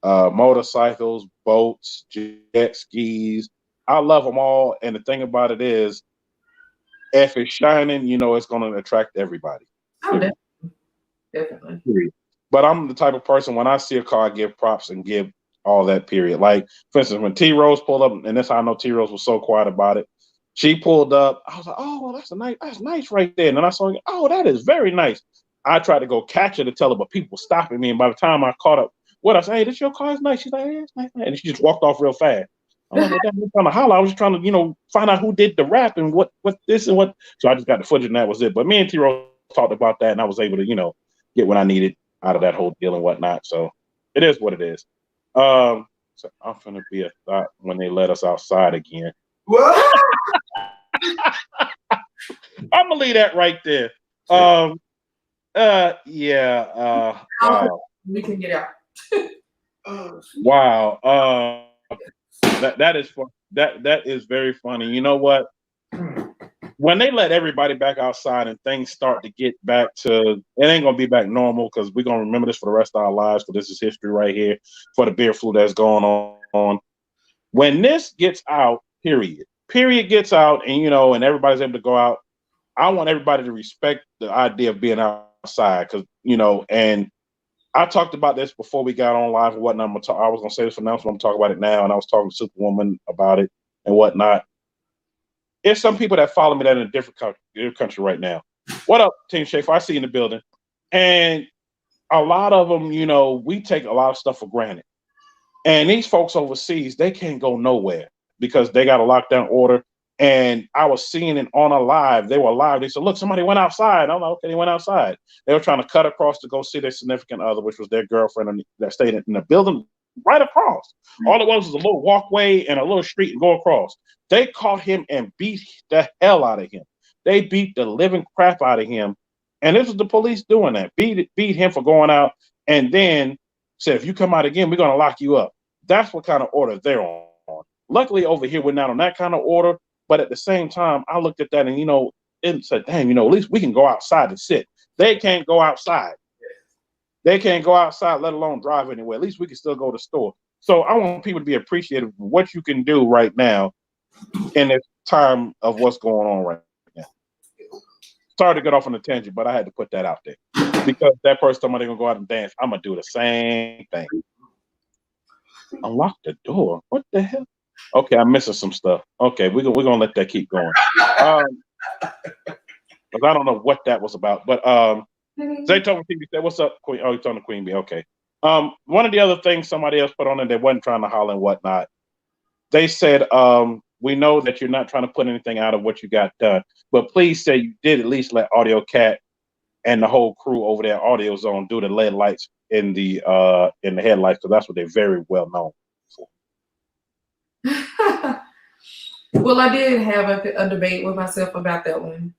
motorcycles, boats, jet skis. I love them all. And the thing about it is, if it's shining, you know it's going to attract everybody. Oh, definitely. But I'm the type of person, when I see a car, I give props and give all that, period. Like, for instance, when T-Rose pulled up, and that's how I know T-Rose was so quiet about it. She pulled up. I was like, oh, well, that's nice right there. And then I saw, oh, that is very nice. I tried to go catch her to tell her, but people were stopping me. And by the time I caught up, I said, hey, this your car? It's nice. She's like, yeah, it's nice. And she just walked off real fast. I'm like, well, trying to holler. I was just trying to, find out who did the rap and what this and what. So I just got the footage and that was it. But me and T-Rose talked about that and I was able to, get what I needed out of that whole deal and whatnot. So it is what it is. So I'm gonna be a thought when they let us outside again. What? I'm gonna leave that right there. Yeah. Wow. We can get out. Wow. That is fun. That is very funny. You know what? When they let everybody back outside and things start to get back to, it ain't gonna be back normal because we're gonna remember this for the rest of our lives. Because this is history right here for the beer flu that's going on. When this gets out, period gets out, and and everybody's able to go out. I want everybody to respect the idea of being outside because and I talked about this before we got on live and whatnot. I was gonna say this for now, so I'm gonna talk about it now. And I was talking to Superwoman about it and whatnot. There's some people that follow me that are in a different country right now. What up, Team Schaefer? I see you in the building. And a lot of them, you know, we take a lot of stuff for granted. And these folks overseas, they can't go nowhere because they got a lockdown order. And I was seeing it on a live. They were live. They said, look, somebody went outside. I'm like, okay, they went outside. They were trying to cut across to go see their significant other, which was their girlfriend that stayed in the building right across. All it was a little walkway and a little street and go across. They caught him and beat the hell out of him. They beat the living crap out of him. And this was the police doing that. Beat him for going out and then said, if you come out again, we're going to lock you up. That's what kind of order they're on. Luckily, over here, we're not on that kind of order. But at the same time, I looked at that and, you know, it said, damn, you know, at least we can go outside and sit. They can't go outside. They can't go outside, let alone drive anywhere. At least we can still go to the store. So I want people to be appreciative of what you can do right now in this time of what's going on right now. Sorry to get off on a tangent, but I had to put that out there. Because that person told me they're going to go out and dance. I'm going to do the same thing. Unlock the door. What the hell? Okay, I'm missing some stuff. Okay, we're gonna let that keep going. Because I don't know what that was about. But Zay told me, said, "What's up, Queen?" Oh, he's on the Queen Bee. Okay. One of the other things somebody else put on there, they wasn't trying to holler and whatnot. They said, "We know that you're not trying to put anything out of what you got done, but please say you did at least let Audio Cat and the whole crew over there, Audio Zone, do the LED lights in the headlights, because that's what they're very well known for." Well, I did have a debate with myself about that one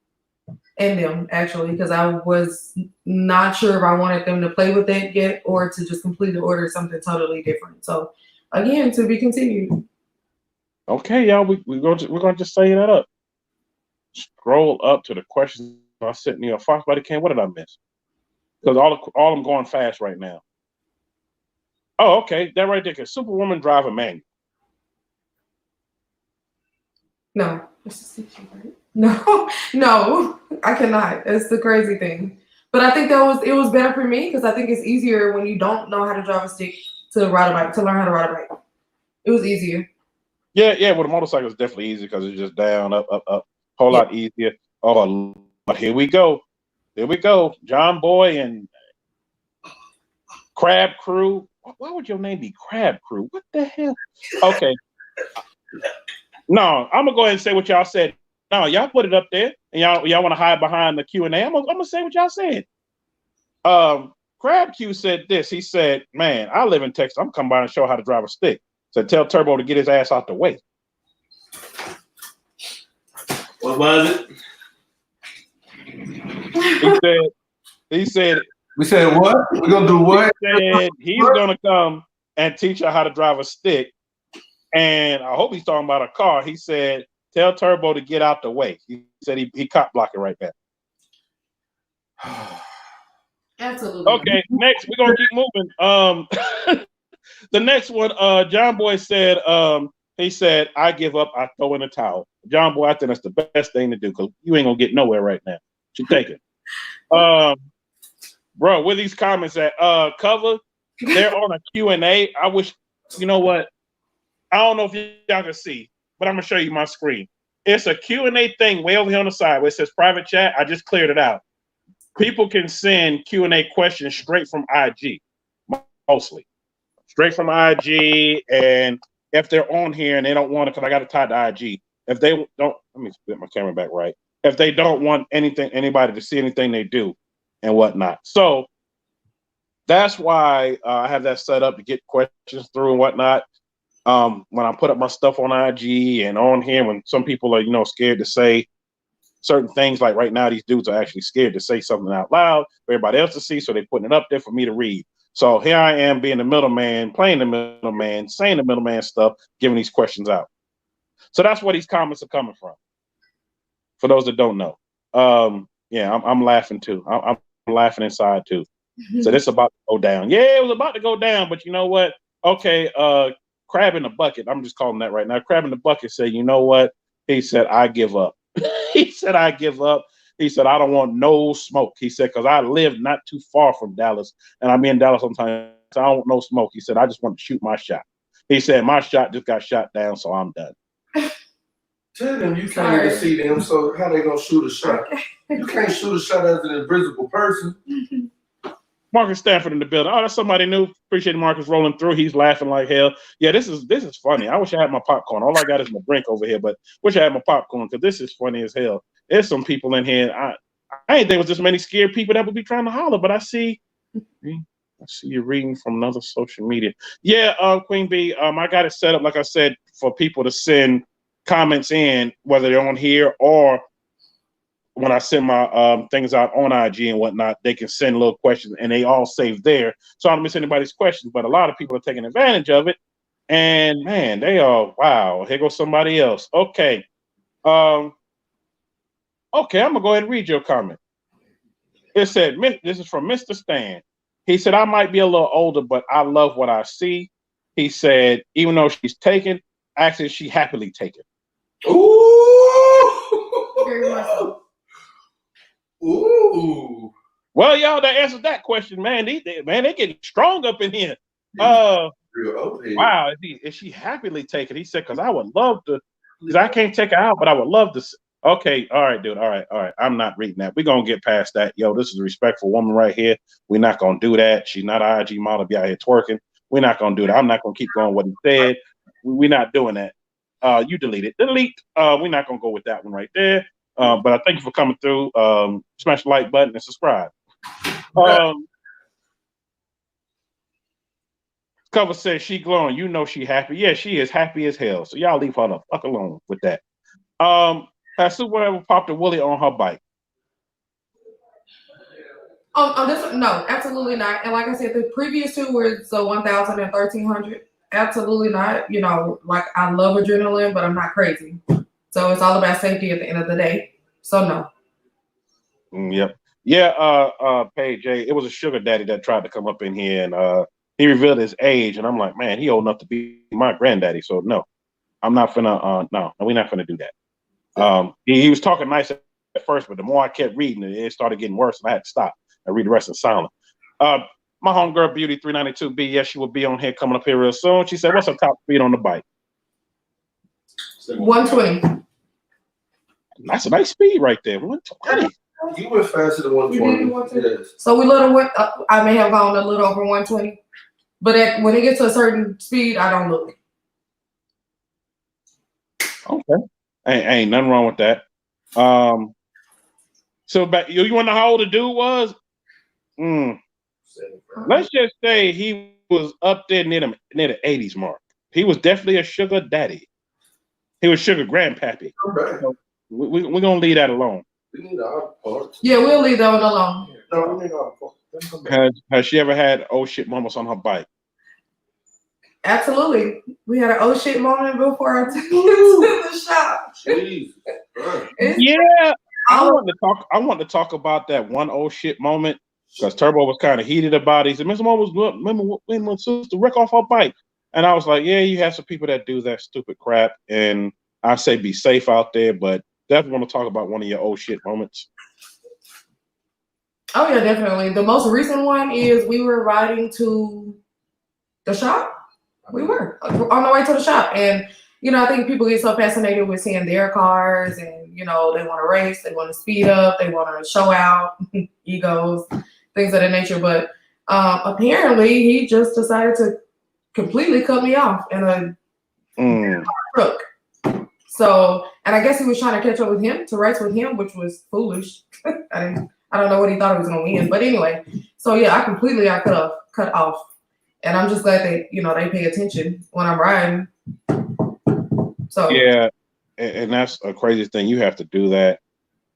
and them, actually, because I was not sure if I wanted them to play with that yet or to just completely order something totally different. So, again, to be continued. Okay, y'all, we're going to just say that up. Scroll up to the questions I sent me a Fox by the Can. What did I miss? Because all I'm going fast right now. Oh, okay, that right there. Can Superwoman drive a manual? No, no, I cannot. It's the crazy thing. But I think it was better for me because I think it's easier when you don't know how to drive a stick to ride a bike, to learn how to ride a bike. It was easier. Yeah, well, the motorcycle is definitely easy because it's just down, up, whole lot easier. Oh, but here we go. John Boy and Crab Crew. Why would your name be Crab Crew? What the hell? Okay. No, I'm gonna go ahead and say what y'all said. No, y'all put it up there, and y'all want to hide behind the Q&A. I'm gonna say what y'all said. Crab Q said this. He said, "Man, I live in Texas. I'm coming by and show how to drive a stick." So tell Turbo to get his ass out the way. What was it? He said. We said what? We're gonna do what? He said he's gonna come and teach her how to drive a stick. And I hope he's talking about a car. He said, "Tell Turbo to get out the way." He said he cop blocking right there. Absolutely. Okay, next we're gonna keep moving. The next one, John Boy said, he said, "I give up. I throw in the towel." John Boy, I think that's the best thing to do because you ain't gonna get nowhere right now. You take it, bro. With these comments at cover, they're on a Q&A. I wish, you know what? I don't know if y'all can see, but I'm gonna show you my screen. It's a Q&A thing way over here on the side where it says private chat. I just cleared it out. People can send Q&A questions straight from IG, mostly. Straight from IG, and if they're on here and they don't want it, because I got to tie to IG. If they don't, let me get my camera back right. If they don't want anybody to see anything they do and whatnot. So that's why I have that set up to get questions through and whatnot. When I put up my stuff on IG and on here, when some people are, scared to say certain things, like right now, these dudes are actually scared to say something out loud for everybody else to see, so they're putting it up there for me to read. So here I am being the middleman, playing the middleman, saying the middleman stuff, giving these questions out. So that's where these comments are coming from. For those that don't know, I'm laughing too. I'm laughing inside too. So this is about to go down. Yeah, it was about to go down, but you know what? Okay, Crab in the Bucket. I'm just calling that right now. Crab in the Bucket said, "You know what?" He said, "I give up." He said, "I give up." He said, "I don't want no smoke." He said, "Because I live not too far from Dallas, and I'm in Dallas sometimes. So I don't want no smoke." He said, "I just want to shoot my shot." He said, "My shot just got shot down, so I'm done." Tell them you can't even see them, so how they gonna shoot a shot? You can't shoot a shot as an invisible person. Marcus Stanford in the building. Oh, that's somebody new. Appreciate Marcus rolling through. He's laughing like hell. Yeah, this is funny. I wish I had my popcorn. All I got is my drink over here, but wish I had my popcorn because this is funny as hell. There's some people in here. I didn't think it was this many scared people that would be trying to holler, but I see you reading from another social media. Yeah, Queen B. I got it set up like I said for people to send comments in, whether they're on here or when I send my things out on IG and whatnot, they can send little questions and they all save there. So I don't miss anybody's questions, but a lot of people are taking advantage of it. And man, they are, wow, here goes somebody else. Okay. Okay, I'm gonna go ahead and read your comment. It said, this is from Mr. Stan. He said, I might be a little older, but I love what I see. He said, even though she's taken, actually she happily taken. Ooh. Very much so. Ooh. Well, y'all, that answers that question, man. They getting strong up in here. Wow, is she happily taken? He said, because I would love to, because I can't take her out, but I would love to. Okay, all right, dude. All right. I'm not reading that. We're gonna get past that. Yo, this is a respectful woman right here. We're not gonna do that. She's not an IG model, be out here twerking. We're not gonna do that. I'm not gonna keep going what he said. We're not doing that. You delete it. Delete. We're not gonna go with that one right there. But I thank you for coming through. Smash the like button and subscribe. Cover says she glowing. You know she happy. Yeah, she is happy as hell. So y'all leave her the fuck alone with that. Has Superwoman ever popped a Willie on her bike? No, absolutely not. And like I said, the previous two were so 1,000 and 1,300. Absolutely not. You know, like I love adrenaline, but I'm not crazy. So it's all about safety at the end of the day. So no. Yep. Yeah, Paige, it was a sugar daddy that tried to come up in here and he revealed his age, and I'm like, man, he old enough to be my granddaddy. So no, I'm not finna no, we're not finna do that. He was talking nice at first, but the more I kept reading it started getting worse, and I had to stop and read the rest in silence. My homegirl Beauty 392B, yes, she will be on here coming up here real soon. She said, what's her top speed on the bike? 120. That's a nice speed right there. 120. You went faster than 120. Yes. So I may have gone a little over 120, but when it gets to a certain speed, I don't look. Okay. Ain't nothing wrong with that. So back, you want to know how old the dude was? Let's just say he was up there near the 80s mark. He was definitely a sugar daddy. He was sugar grandpappy. Right. So we're gonna leave that alone. We need our parts. Yeah, we'll leave that one alone. No, we need our parts. Has she ever had oh shit moments on her bike? Absolutely. We had an oh shit moment before I took you to the shop. Jesus. Yeah. I want to talk about that one oh shit moment because Turbo was kind of heated about it. He said, Mr. Mo was good. Remember when sister wreck off her bike? And I was like, yeah, you have some people that do that stupid crap. And I say be safe out there, but definitely want to talk about one of your oh shit moments. Oh yeah, definitely. The most recent one is we were riding to the shop. We were on the way to the shop. And, you know, I think people get so fascinated with seeing their cars and, you know, they want to race, they want to speed up, they want to show out, egos, things of that nature. But apparently he just decided to completely cut me off in a truck. So, and I guess he was trying to catch up with him to race with him, which was foolish. I don't know what he thought he was going to win. But anyway, so yeah, I completely got cut off. And I'm just glad they pay attention when I'm riding. So yeah, and that's a crazy thing. You have to do that.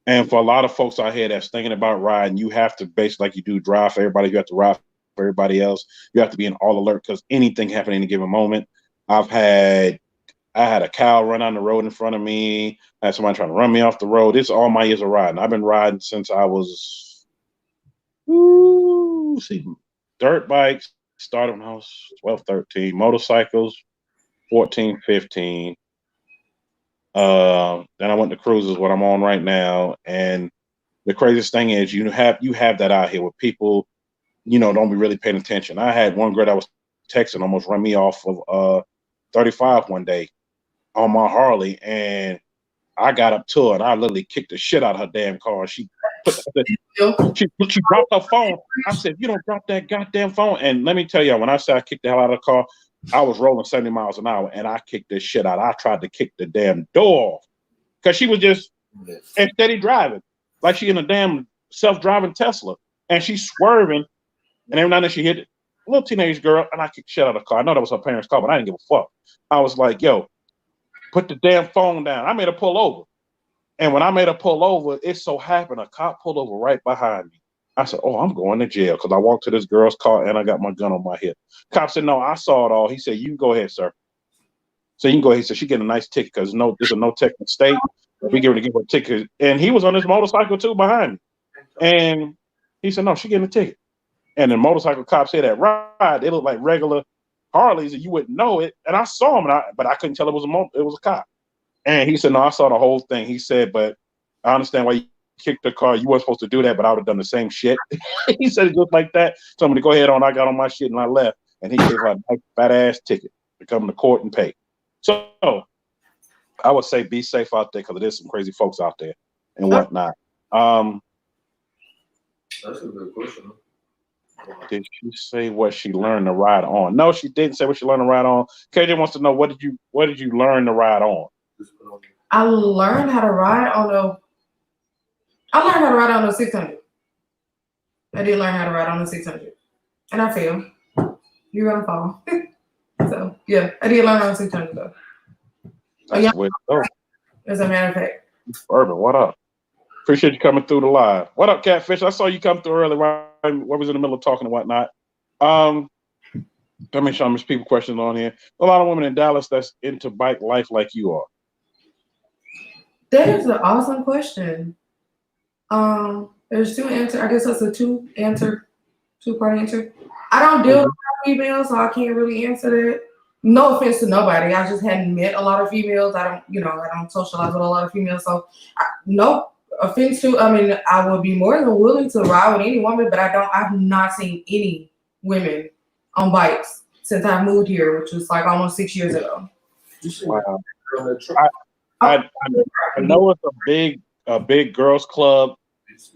And for a lot of folks out here that's thinking about riding, you have to basically, like you do, drive for everybody. You have to ride for everybody else. You have to be in all alert because anything can happen at any given moment. I had a cow run on the road in front of me. I had somebody trying to run me off the road. This is all my years of riding. I've been riding since I was dirt bikes. Started when I was 12, 13. Motorcycles, 14, 15. Then I went to cruises, what I'm on right now. And the craziest thing is you have that out here where people, you know, don't be really paying attention. I had one girl that was texting almost run me off of 35 one day on my Harley. And I got up to her and I literally kicked the shit out of her damn car. She dropped her phone. I said, "You don't drop that goddamn phone." And let me tell you, when I said I kicked the hell out of the car, I was rolling 70 miles an hour and I kicked this shit out. I tried to kick the damn door off because she was just steady driving, like she in a damn self-driving Tesla, and she's swerving. And every now and then she hit a little teenage girl, and I kicked shit out of the car. I know that was her parents' car, but I didn't give a fuck. I was like, "Yo, put the damn phone down." I made her pull over. And when I made her pull over, it so happened a cop pulled over right behind me. I said, "Oh, I'm going to jail," because I walked to this girl's car and I got my gun on my hip. Cop said, "No, I saw it all." He said, "You can go ahead, sir." So you can go ahead. He said, "She getting a nice ticket because this is a no ticket state. We give her to give her a ticket." And he was on his motorcycle too behind me. And he said, "No, she getting a ticket." And the motorcycle cops said that ride, they look like regular Harleys and you wouldn't know it. And I saw him, but I couldn't tell it was a cop. And he said, "No, I saw the whole thing." He said, "But I understand why you kicked the car. You weren't supposed to do that, but I would have done the same shit." He said it just like that. Told me to go ahead on. I got on my shit and I left. And he gave her a nice fat ass ticket to come to court and pay. So I would say be safe out there because there's some crazy folks out there and whatnot. That's a good question. Did she say what she learned to ride on? No, she didn't say what she learned to ride on. KJ wants to know what did you learn to ride on? I learned how to ride on a 600. I did learn how to ride on a 600, and I fell. You're gonna fall. So yeah, I did learn on a 600 though. That's way to go. As a matter of fact. Urban, what up? Appreciate you coming through the live. What up, Catfish? I saw you come through early. Right, what was in the middle of talking and whatnot. Let me show there's people questions on here. A lot of women in Dallas that's into bike life like you are. That is an awesome question. There's two answers. I guess that's a two-part answer. I don't deal with females, so I can't really answer that. No offense to nobody. I just hadn't met a lot of females. I don't socialize with a lot of females. So no offense to, I would be more than willing to ride with any woman, but I've not seen any women on bikes since I moved here, which was like almost 6 years ago. Wow. I know it's a big girls club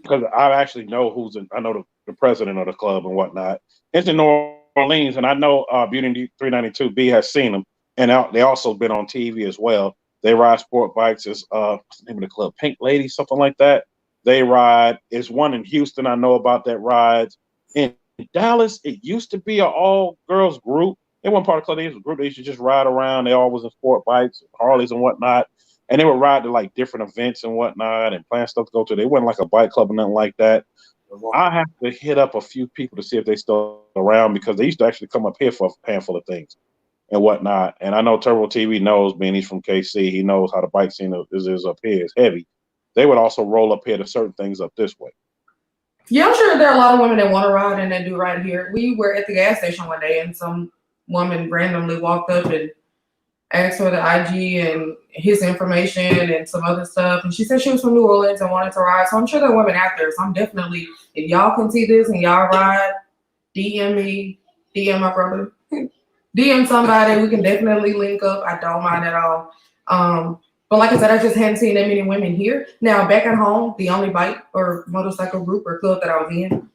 because I actually know I know the president of the club and whatnot. It's in New Orleans, and I know Beauty 392B has seen them, and they also been on TV as well. They ride sport bikes. It's what's the name of the club? Pink Lady, something like that. They ride. It's one in Houston. I know about that rides. In Dallas, it used to be an all girls group. They weren't part of the club. They was a group. They used to just ride around. They all was in sport bikes, Harleys and whatnot. And they would ride to like different events and whatnot and plan stuff to go to. They wasn't like a bike club or nothing like that. I have to hit up a few people to see if they still around because they used to actually come up here for a handful of things and whatnot. And I know Turbo TV knows, being he's from KC, he knows how the bike scene is up here. It's heavy. They would also roll up here to certain things up this way. Yeah, I'm sure there are a lot of women that want to ride and that do right here. We were at the gas station one day and some woman randomly walked up and asked for the IG and his information and some other stuff. And she said she was from New Orleans and wanted to ride. So I'm sure there are women out there. So I'm definitely, if y'all can see this and y'all ride, DM me, DM my brother, DM somebody. We can definitely link up. I don't mind at all. But like I said, I just hadn't seen that many women here. Now, back at home, the only bike or motorcycle group or club that I was in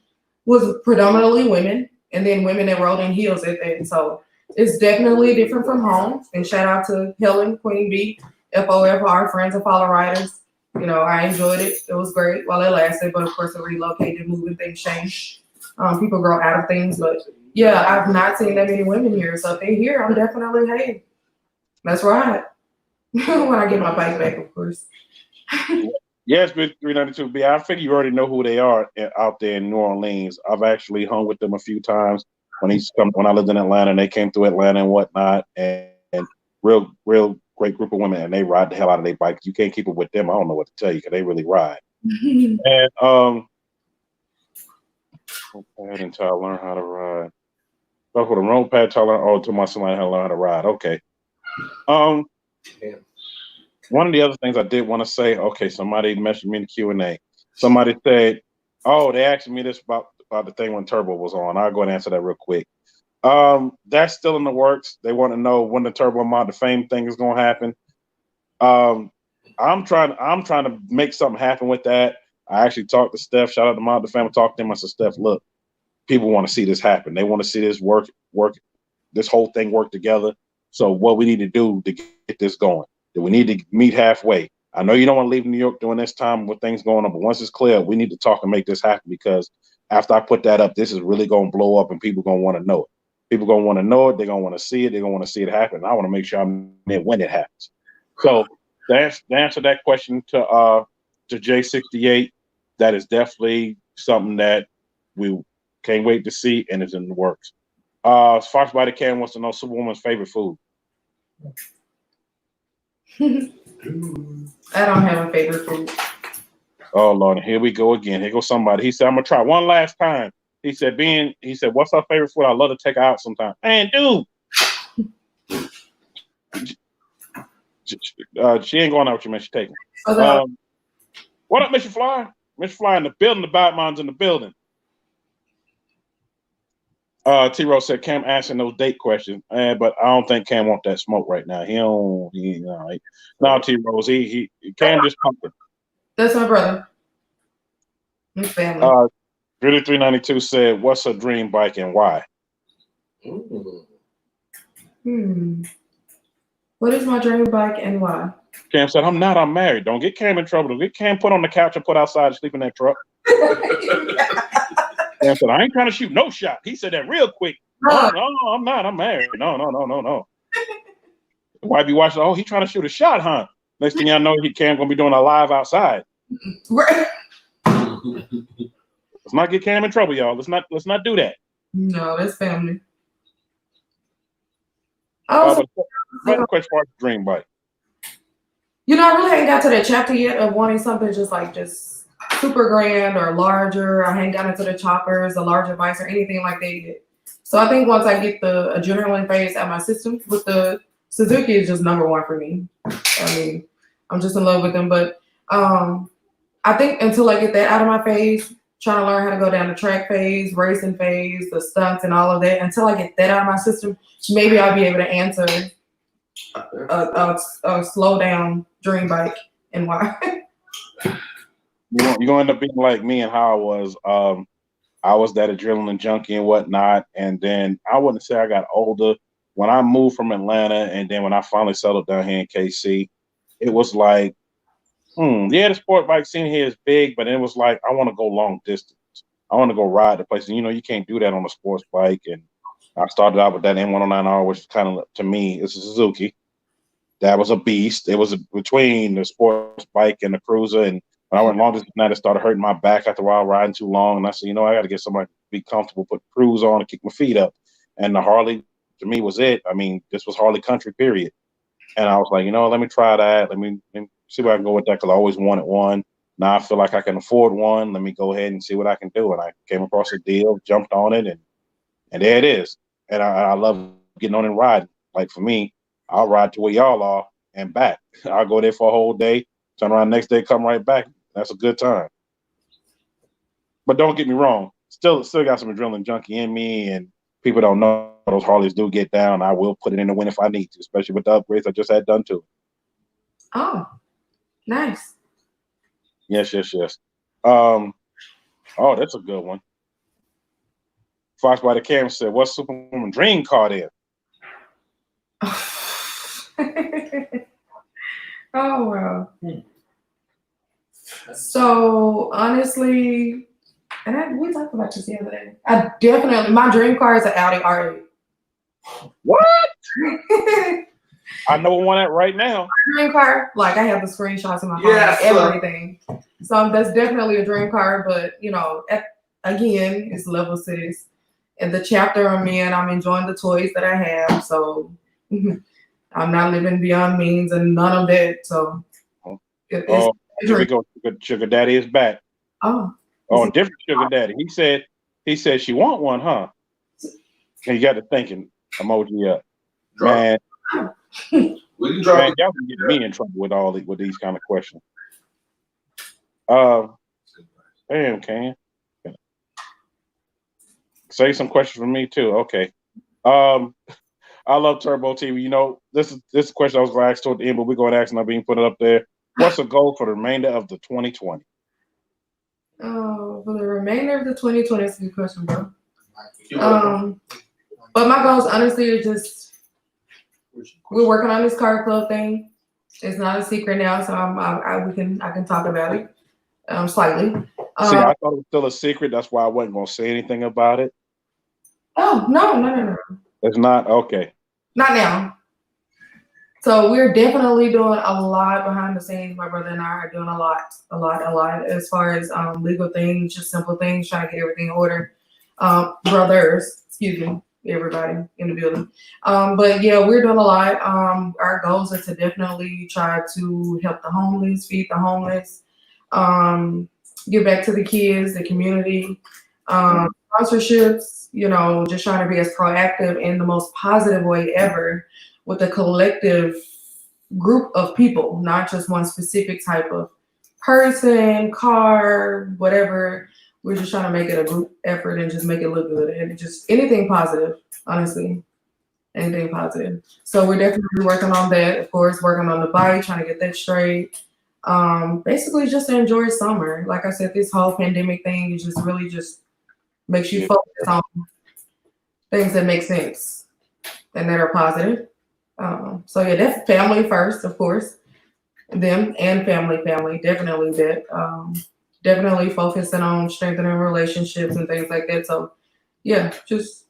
was predominantly women, and then women that rode in heels at that. So it's definitely different from home. And shout out to Helen, Queen B, FOF, our friends and follow riders. I enjoyed it. It was great while it lasted, but of course, it relocated, moving things change. People grow out of things, but yeah, I've not seen that many women here. So if they're here, I'm definitely, hey, let's ride. When I get my bike back, of course. Yes, 392B. I figure you already know who they are out there in New Orleans. I've actually hung with them a few times when I lived in Atlanta, and they came through Atlanta and whatnot. And real great group of women, and they ride the hell out of their bike. You can't keep up with them. I don't know what to tell you because they really ride. And until I learn how to ride. Go for the road pad to learn. Oh, to my son how to learn how to ride. Okay. One of the other things I did want to say, okay, somebody mentioned me in the Q&A. Somebody said, oh, they asked me this about the thing when Turbo was on. I'll go and answer that real quick. That's still in the works. They want to know when the Turbo Amount of Fame thing is going to happen. I'm trying to make something happen with that. I actually talked to Steph. Shout out to the family. Talked to him. I said, Steph, look, people want to see this happen. They want to see this work, this whole thing work together. So what we need to do to get this going, that we need to meet halfway. I know you don't want to leave New York during this time with things going on, but once it's clear, we need to talk and make this happen because after I put that up, this is really going to blow up and people going to want to know it. People going to want to know it. They're going to want to see it. They're going to want to see it happen. And I want to make sure I'm there when it happens. So to answer that question to J68, that is definitely something that we can't wait to see, and it's in the works. Fox by the Can wants to know Superwoman's favorite food. I don't have a favorite food. Oh Lord, here we go again. Here goes somebody. He said, "I'm gonna try one last time." He said, "What's our favorite food? I love to take her out sometime." Man, dude, she ain't going out with you, man. She taking. What up, Mr. Fly? Mr. Fly in the building. The Batman's in the building. T-Rose said Cam asking those date questions, but I don't think Cam want that smoke right now. No, T-Rose, he Cam just pumping. That's my brother. His family. 3392 said, "What's a dream bike and why?" What is my dream bike and why? Cam said, I'm married. Don't get Cam in trouble. Don't get Cam put on the couch and put outside and sleep in that truck. Cam said, I ain't trying to shoot no shot. He said that real quick. No, I'm not. I'm married. No. Why be watching? Oh, he trying to shoot a shot, huh? Next thing y'all know, Cam gonna be doing a live outside. Right. Let's not get Cam in trouble, y'all. Let's not do that. No, that's family. But question for dream bike. You know, I really haven't got to that chapter yet of wanting something just super grand or larger. I haven't gotten into the choppers, the larger bikes, or anything like that yet. So I think once I get the adrenaline phase out of my system, with the Suzuki is just number one for me. I mean, I'm just in love with them. But I think until I get that out of my phase, trying to learn how to go down the track phase, racing phase, the stunts and all of that, until I get that out of my system, maybe I'll be able to answer a slow down dream bike and why. You're gonna end up being like me and how I was. I was that adrenaline junkie and whatnot, and then I wouldn't say I got older. When I moved from Atlanta, and then when I finally settled down here in KC, it was like, yeah, the sport bike scene here is big, but it was like I want to go long distance. I want to go ride the places. You can't do that on a sports bike. And I started out with that M109R, which kind of, to me, it's a Suzuki. That was a beast. It was between the sports bike and the cruiser. And when I went long distance, it started hurting my back after a while, riding too long. And I said, I got to get somebody to be comfortable, put cruise on and kick my feet up. And the Harley, to me, was it. I mean, this was Harley country, period. And I was like, let me try that. Let me see where I can go with that, because I always wanted one. Now I feel like I can afford one. Let me go ahead and see what I can do. And I came across a deal, jumped on it, and there it is. And I love getting on and riding. Like for me, I'll ride to where y'all are and back. I'll go there for a whole day, turn around next day, come right back. That's a good time. But don't get me wrong, still got some adrenaline junkie in me, and people don't know those Harleys do get down. I will put it in the wind if I need to, especially with the upgrades I just had done to it. Oh, nice. Yes. Oh, that's a good one. Fox by the Cam said, "What's Superwoman dream car there?" Oh wow. So honestly, and we talked about this the other day. My dream car is an Audi R8. What? I know one at right now. Dream car, like I have the screenshots in my phone, everything. So that's definitely a dream car, but again, it's level 6. And the chapter I'm in, I'm enjoying the toys that I have. So I'm not living beyond means and none of that. So here we go. Sugar Daddy is back. Different Sugar Daddy. He said she want one, huh? And you got to thinking emoji up. Man, y'all can get me in trouble with these kind of questions. Damn, can say some questions for me too. Okay. I love Turbo TV. This is question I was going to ask toward the end, but we're going to ask, and I'm being put it up there. What's the goal for the remainder of the 2020? Oh, for the remainder of the 2020, that's a good question, bro. But my goals, honestly, are just we're working on this card club thing. It's not a secret now, so I can talk about it slightly. See, I thought it was still a secret. That's why I wasn't gonna say anything about it. Oh no. It's not okay. Not now. So we're definitely doing a lot behind the scenes. My brother and I are doing a lot as far as legal things, just simple things, trying to get everything in order. Brothers, excuse me, everybody in the building. But yeah, we're doing a lot. Our goals are to definitely try to help the homeless, feed the homeless, give back to the kids, the community, sponsorships, just trying to be as proactive in the most positive way ever with a collective group of people, not just one specific type of person, car, whatever. We're just trying to make it a group effort and just make it look good and just anything positive, honestly. Anything positive. So we're definitely working on that. Of course, working on the bike, trying to get that straight. Basically just to enjoy summer. Like I said, this whole pandemic thing is just really just makes you focus on things that make sense and that are positive. So yeah, that's family first, of course. Them and family, definitely that. Definitely focusing on strengthening relationships and things like that. So yeah, just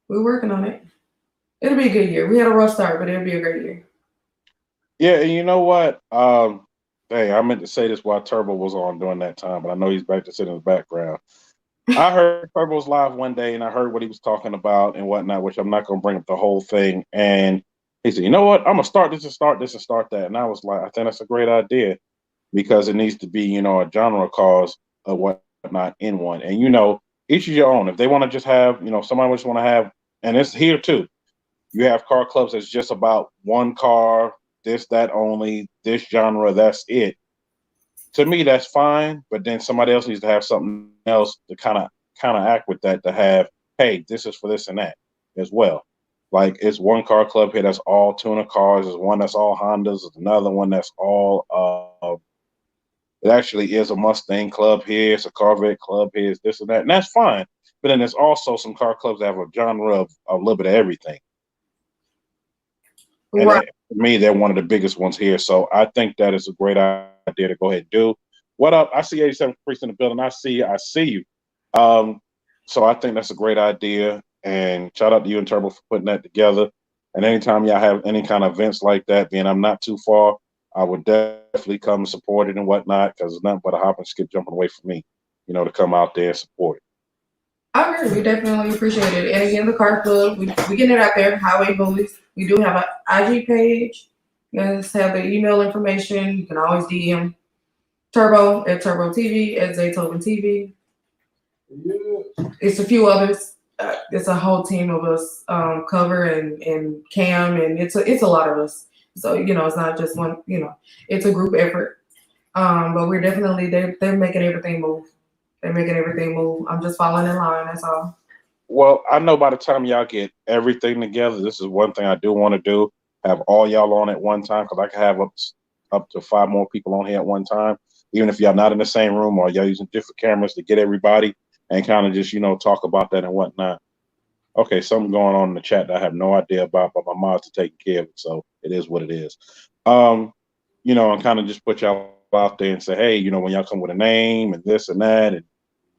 we're working on it. It'll be a good year. We had a rough start, but it'll be a great year. Yeah, and you know what? Hey, I meant to say this while Turbo was on during that time, but I know he's back to sit in the background. I heard Turbo's live one day, and I heard what he was talking about and whatnot, which I'm not going to bring up the whole thing. And he said, "You know what? I'm gonna start this and start this and start that." And I was like, "I think that's a great idea because it needs to be, a genre cause or whatnot in one." And each is your own. If they want to just have, somebody just want to have, and it's here too. You have car clubs that's just about one car, this, that only, this genre, that's it. To me, that's fine. But then somebody else needs to have something else to kind of act with that to have, hey, this is for this and that as well. Like it's one car club here that's all tuner cars. There's one that's all Hondas. There's another one that's all. It actually is a Mustang club here. It's a Corvette club here. It's this and that, and that's fine. But then there's also some car clubs that have a genre of a little bit of everything. And Right. for me, they're one of the biggest ones here. So I think that is a great idea to go ahead and do. What up? I see 87 Priest in the building. I see you. I see you. So I think that's a great idea. And shout out to you and Turbo for putting that together. And anytime y'all have any kind of events like that, being I'm not too far, I would definitely come support it and whatnot because it's nothing but a hop and skip jumping away from me, to come out there and support it. I agree. We definitely appreciate it. And again, the car club, we getting it out there. Highway Bullies. We do have an IG page. You guys have the email information. You can always DM Turbo at Turbo TV at Zaytoven TV. Yeah. It's a few others. It's a whole team of us, Cover and Cam, and it's a lot of us. So it's not just one. It's a group effort. But we're definitely they're making everything move. They're making everything move. I'm just following in line. That's all. Well, I know by the time y'all get everything together, this is one thing I do want to do. Have all y'all on at one time because I can have up to 5 more people on here at one time. Even if y'all not in the same room or y'all using different cameras to get everybody and kind of just, talk about that and whatnot. Okay, something going on in the chat that I have no idea about, but my mods are taking care of it, so it is what it is. And kind of just put y'all out there and say, hey, when y'all come with a name and this and that, and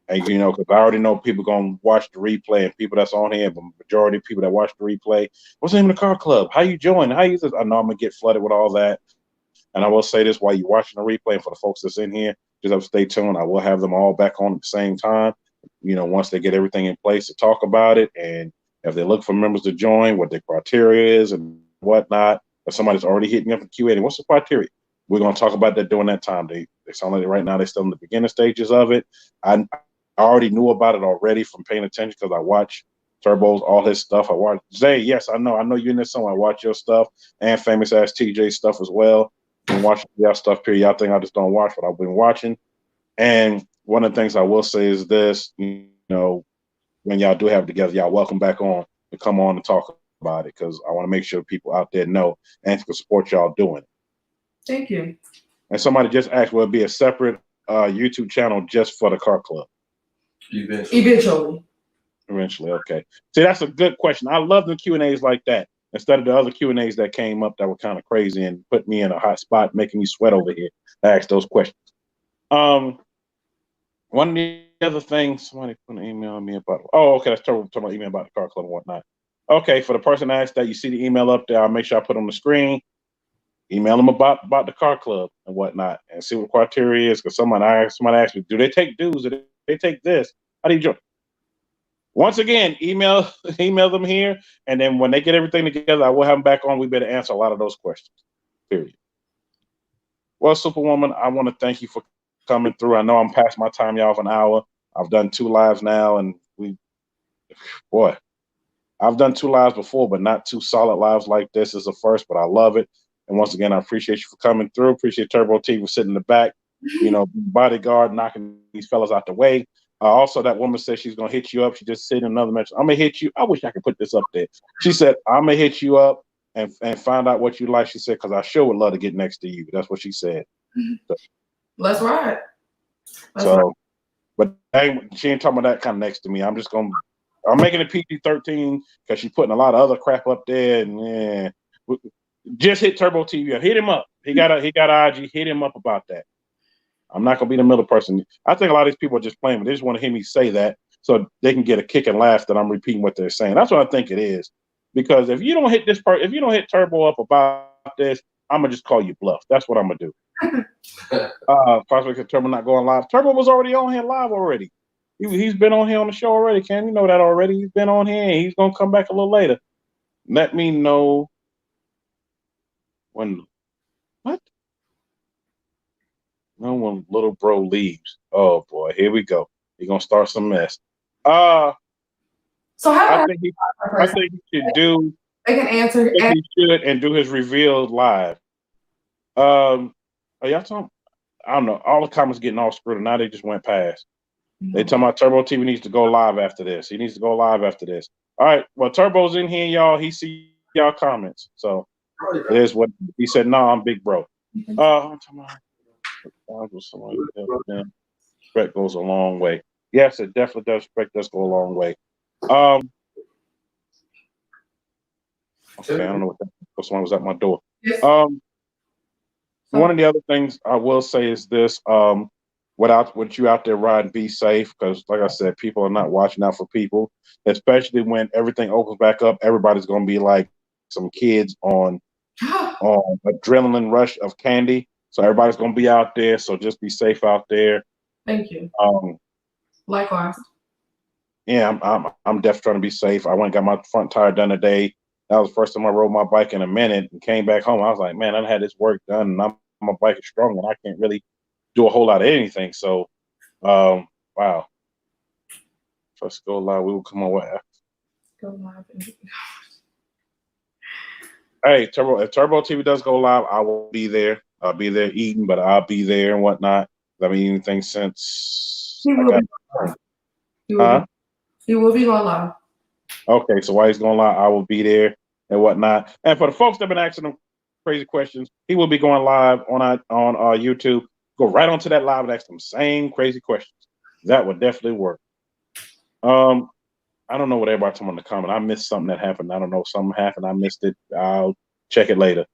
because I already know people gonna watch the replay and people that's on here, but majority of people that watch the replay, what's the name of the car club? How you join? How you? I know I'm gonna get flooded with all that. And I will say this while you're watching the replay, and for the folks that's in here, just have to stay tuned. I will have them all back on at the same time. Once they get everything in place to talk about it, and if they look for members to join, what their criteria is and whatnot. If somebody's already hitting up the QA, what's the criteria? We're gonna talk about that during that time. They sound like right now they're still in the beginning stages of it. I already knew about it already from paying attention because I watch Turbo's, all his stuff. I watch Zay. Yes, I know you're in there somewhere. I watch your stuff and famous ass TJ stuff as well. Been watching y'all stuff here. Y'all think I just don't watch what I've been watching. And one of the things I will say is this, when y'all do have it together, y'all welcome back on to come on and talk about it because I want to make sure people out there know and can support y'all doing it. Thank you. And somebody just asked, will it be a separate YouTube channel just for the car club? Eventually. Okay. See, that's a good question. I love the Q&As like that instead of the other Q&As that came up that were kind of crazy and put me in a hot spot, making me sweat over here. I asked those questions. One of the other things, somebody put an email on me about. Oh, okay, that's talking about email about the car club and whatnot. Okay, for the person that asked that, you see the email up there. I'll make sure I put on the screen. Email them about the car club and whatnot, and see what the criteria is. Because somebody asked me, do they take dues? Do they take this? How do you join? Once again, email them here, and then when they get everything together, I will have them back on. We better answer a lot of those questions. Period. Well, Superwoman, I want to thank you for coming through. I know I'm past my time, y'all, of an hour. I've done 2 lives now, and I've done 2 lives before, but not 2 solid lives like this. Is the first, but I love it. And once again, I appreciate you for coming through. Appreciate Turbo T for sitting in the back, bodyguard, knocking these fellas out the way. Also, that woman said she's going to hit you up. She just said in another mention, I'm going to hit you. I wish I could put this up there. She said, I'm going to hit you up and find out what you like. She said, because I sure would love to get next to you. That's what she said. So, let's ride. But she ain't talking about that kind of next to me. I'm making it PG-13 because she's putting a lot of other crap up there. And just hit Turbo TV up. Hit him up. He got IG. Hit him up about that. I'm not gonna be the middle person. I think a lot of these people are just playing, but they just want to hear me say that so they can get a kick and laugh that I'm repeating what they're saying. That's what I think it is. Because if you don't hit if you don't hit Turbo up about this, I'm gonna just call you bluff. That's what I'm gonna do. Possibly Turbo not going live. Turbo was already on here live already. He's been on here on the show already, Cam. You know that already. He's been on here and he's gonna come back a little later. Let me know when when little bro leaves. Oh boy, here we go. He's gonna start some mess. So how I think he should do. They can answer. He should and do his reveal live. Are y'all talking? I don't know. All the comments getting all screwed, and now they just went past. They talking about Turbo TV needs to go live after this. He needs to go live after this. All right. Well, Turbo's in here, y'all. He see y'all comments, so it is what he said. No, I'm big bro. I'm talking about. Respect goes a long way. Yes, it definitely does. Respect does go a long way. Okay, I don't know what someone was at my door. One of the other things I will say is this: with you out there riding, be safe, because like I said, people are not watching out for people, especially when everything opens back up. Everybody's going to be like some kids on adrenaline rush of candy. So everybody's gonna be out there. So just be safe out there. Thank you. Likewise. Yeah, I'm definitely trying to be safe. I went and got my front tire done today. That was the first time I rode my bike in a minute and came back home. I was like, man, I had this work done, and my bike is strong, and I can't really do a whole lot of anything. So, wow. Let's go live. We will come on with. Go live. Hey, if Turbo TV does go live, I will be there. I'll be there eating, but I'll be there and whatnot. I haven't eaten anything since. He will be going live. Okay, so while he's going live, I will be there and whatnot. And for the folks that have been asking him crazy questions, he will be going live on YouTube. Go right onto that live and ask them same crazy questions. That would definitely work. I don't know what everybody told me in the comment. I missed something that happened. I don't know. Something happened. I missed it. I'll check it later.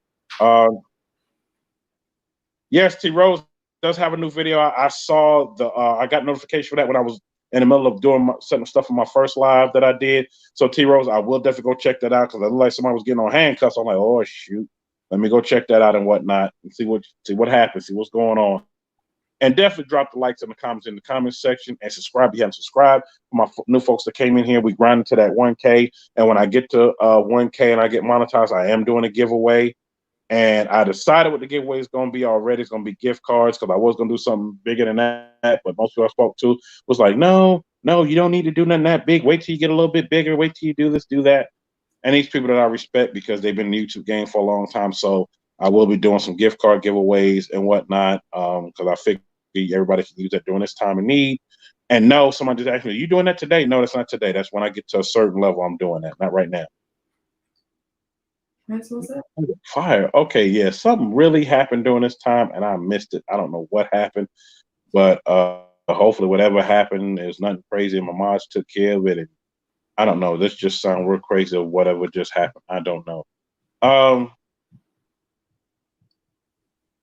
Yes, T Rose does have a new video. I saw I got notification for that when I was in the middle of doing certain stuff on my first live that I did. So T Rose, I will definitely go check that out because I looked like somebody was getting on handcuffs. I'm like, oh shoot, let me go check that out and whatnot and see what happens, see what's going on. And definitely drop the likes in the comments section and subscribe if you haven't subscribed. For my new folks that came in here, we grinded to that 1K. And when I get to 1K and I get monetized, I am doing a giveaway. And I decided what the giveaway is going to be already. It's going to be gift cards because I was going to do something bigger than that. But most people I spoke to was like, no, you don't need to do nothing that big. Wait till you get a little bit bigger. Wait till you do this, do that. And these people that I respect because they've been in the YouTube game for a long time. So I will be doing some gift card giveaways and whatnot because I figure everybody can use that during this time of need. And no, somebody just asked me, are you doing that today? No, that's not today. That's when I get to a certain level, I'm doing that. Not right now. That's what's up. Fire. Okay, yeah. Something really happened during this time and I missed it. I don't know what happened, but hopefully whatever happened is nothing crazy and my mom took care of it. And I don't know. This just sounds real crazy or whatever just happened. I don't know.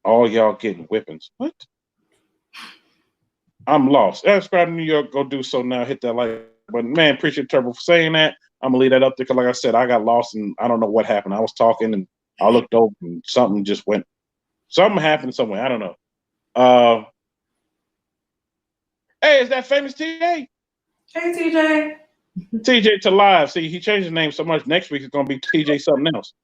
All y'all getting whippings. What? I'm lost. Subscribe to New York. Go do so now. Hit that like button. Man, appreciate Turbo for saying that. I'm gonna leave that up there because, like I said, I got lost and I don't know what happened. I was talking and I looked over and something just went. Something happened somewhere. I don't know. Hey, is that famous TJ? Hey, TJ. TJ to live. See, he changed his name so much. Next week it's gonna be TJ something else,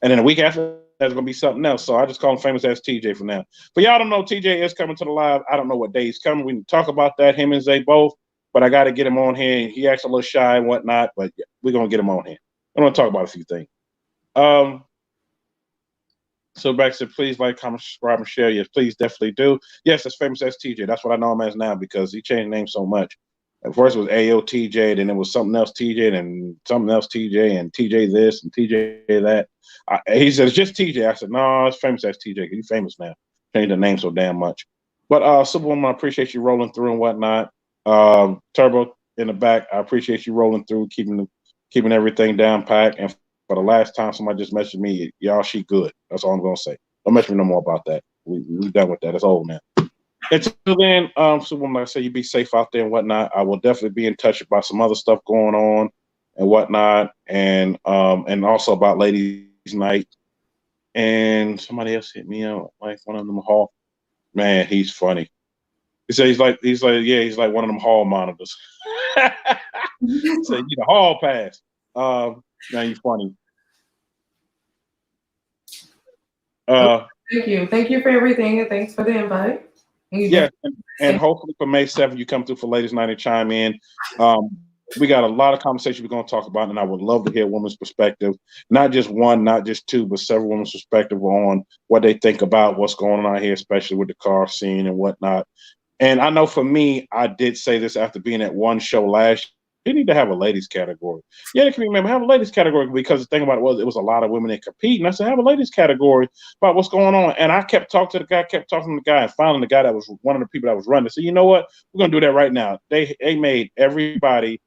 and then the week after that's gonna be something else. So I just call him famous as TJ for now. But y'all don't know TJ is coming to the live. I don't know what day he's coming. We can talk about that. Him and Zay both. But I got to get him on here. He acts a little shy and whatnot. But yeah, we're gonna get him on here. I'm gonna talk about a few things. So back to please like, comment, subscribe, and share. Yes, please definitely do. Yes, that's famous as TJ. That's what I know him as now because he changed name so much. At first it was AO TJ, then it was something else TJ, and something else TJ, and TJ this and TJ that. He said it's just TJ. I said no, it's famous as TJ. He's famous now. Changed the name so damn much. But Superwoman, I appreciate you rolling through and whatnot. Turbo in the back, I appreciate you rolling through, keeping everything down packed. And for the last time somebody just messaged me, y'all, she good. That's all I'm gonna say. Don't message me no more about that. We done with that. It's old now. Until then, Superwoman, like I said, you be safe out there and whatnot. I will definitely be in touch about some other stuff going on and whatnot, and also about Ladies Night. And somebody else hit me up, like one of them hall. Man, he's funny. He said he's like one of them hall monitors. So you need a hall pass. Now you're funny. Thank you for everything, and thanks for the invite. Yeah, and hopefully for May 7th you come through for Ladies Night and chime in. We got a lot of conversation we're going to talk about, and I would love to hear a woman's perspective, not just one, not just two, but several women's perspective on what they think about what's going on out here, especially with the car scene and whatnot. And I know for me, I did say this after being at one show last year. You need to have a ladies category. Yeah, they can remember have a ladies category because the thing about it was a lot of women that compete. And I said, have a ladies category about what's going on. And I kept talking to the guy, and finally the guy that was one of the people that was running. So you know what? We're gonna do that right now. They made everybody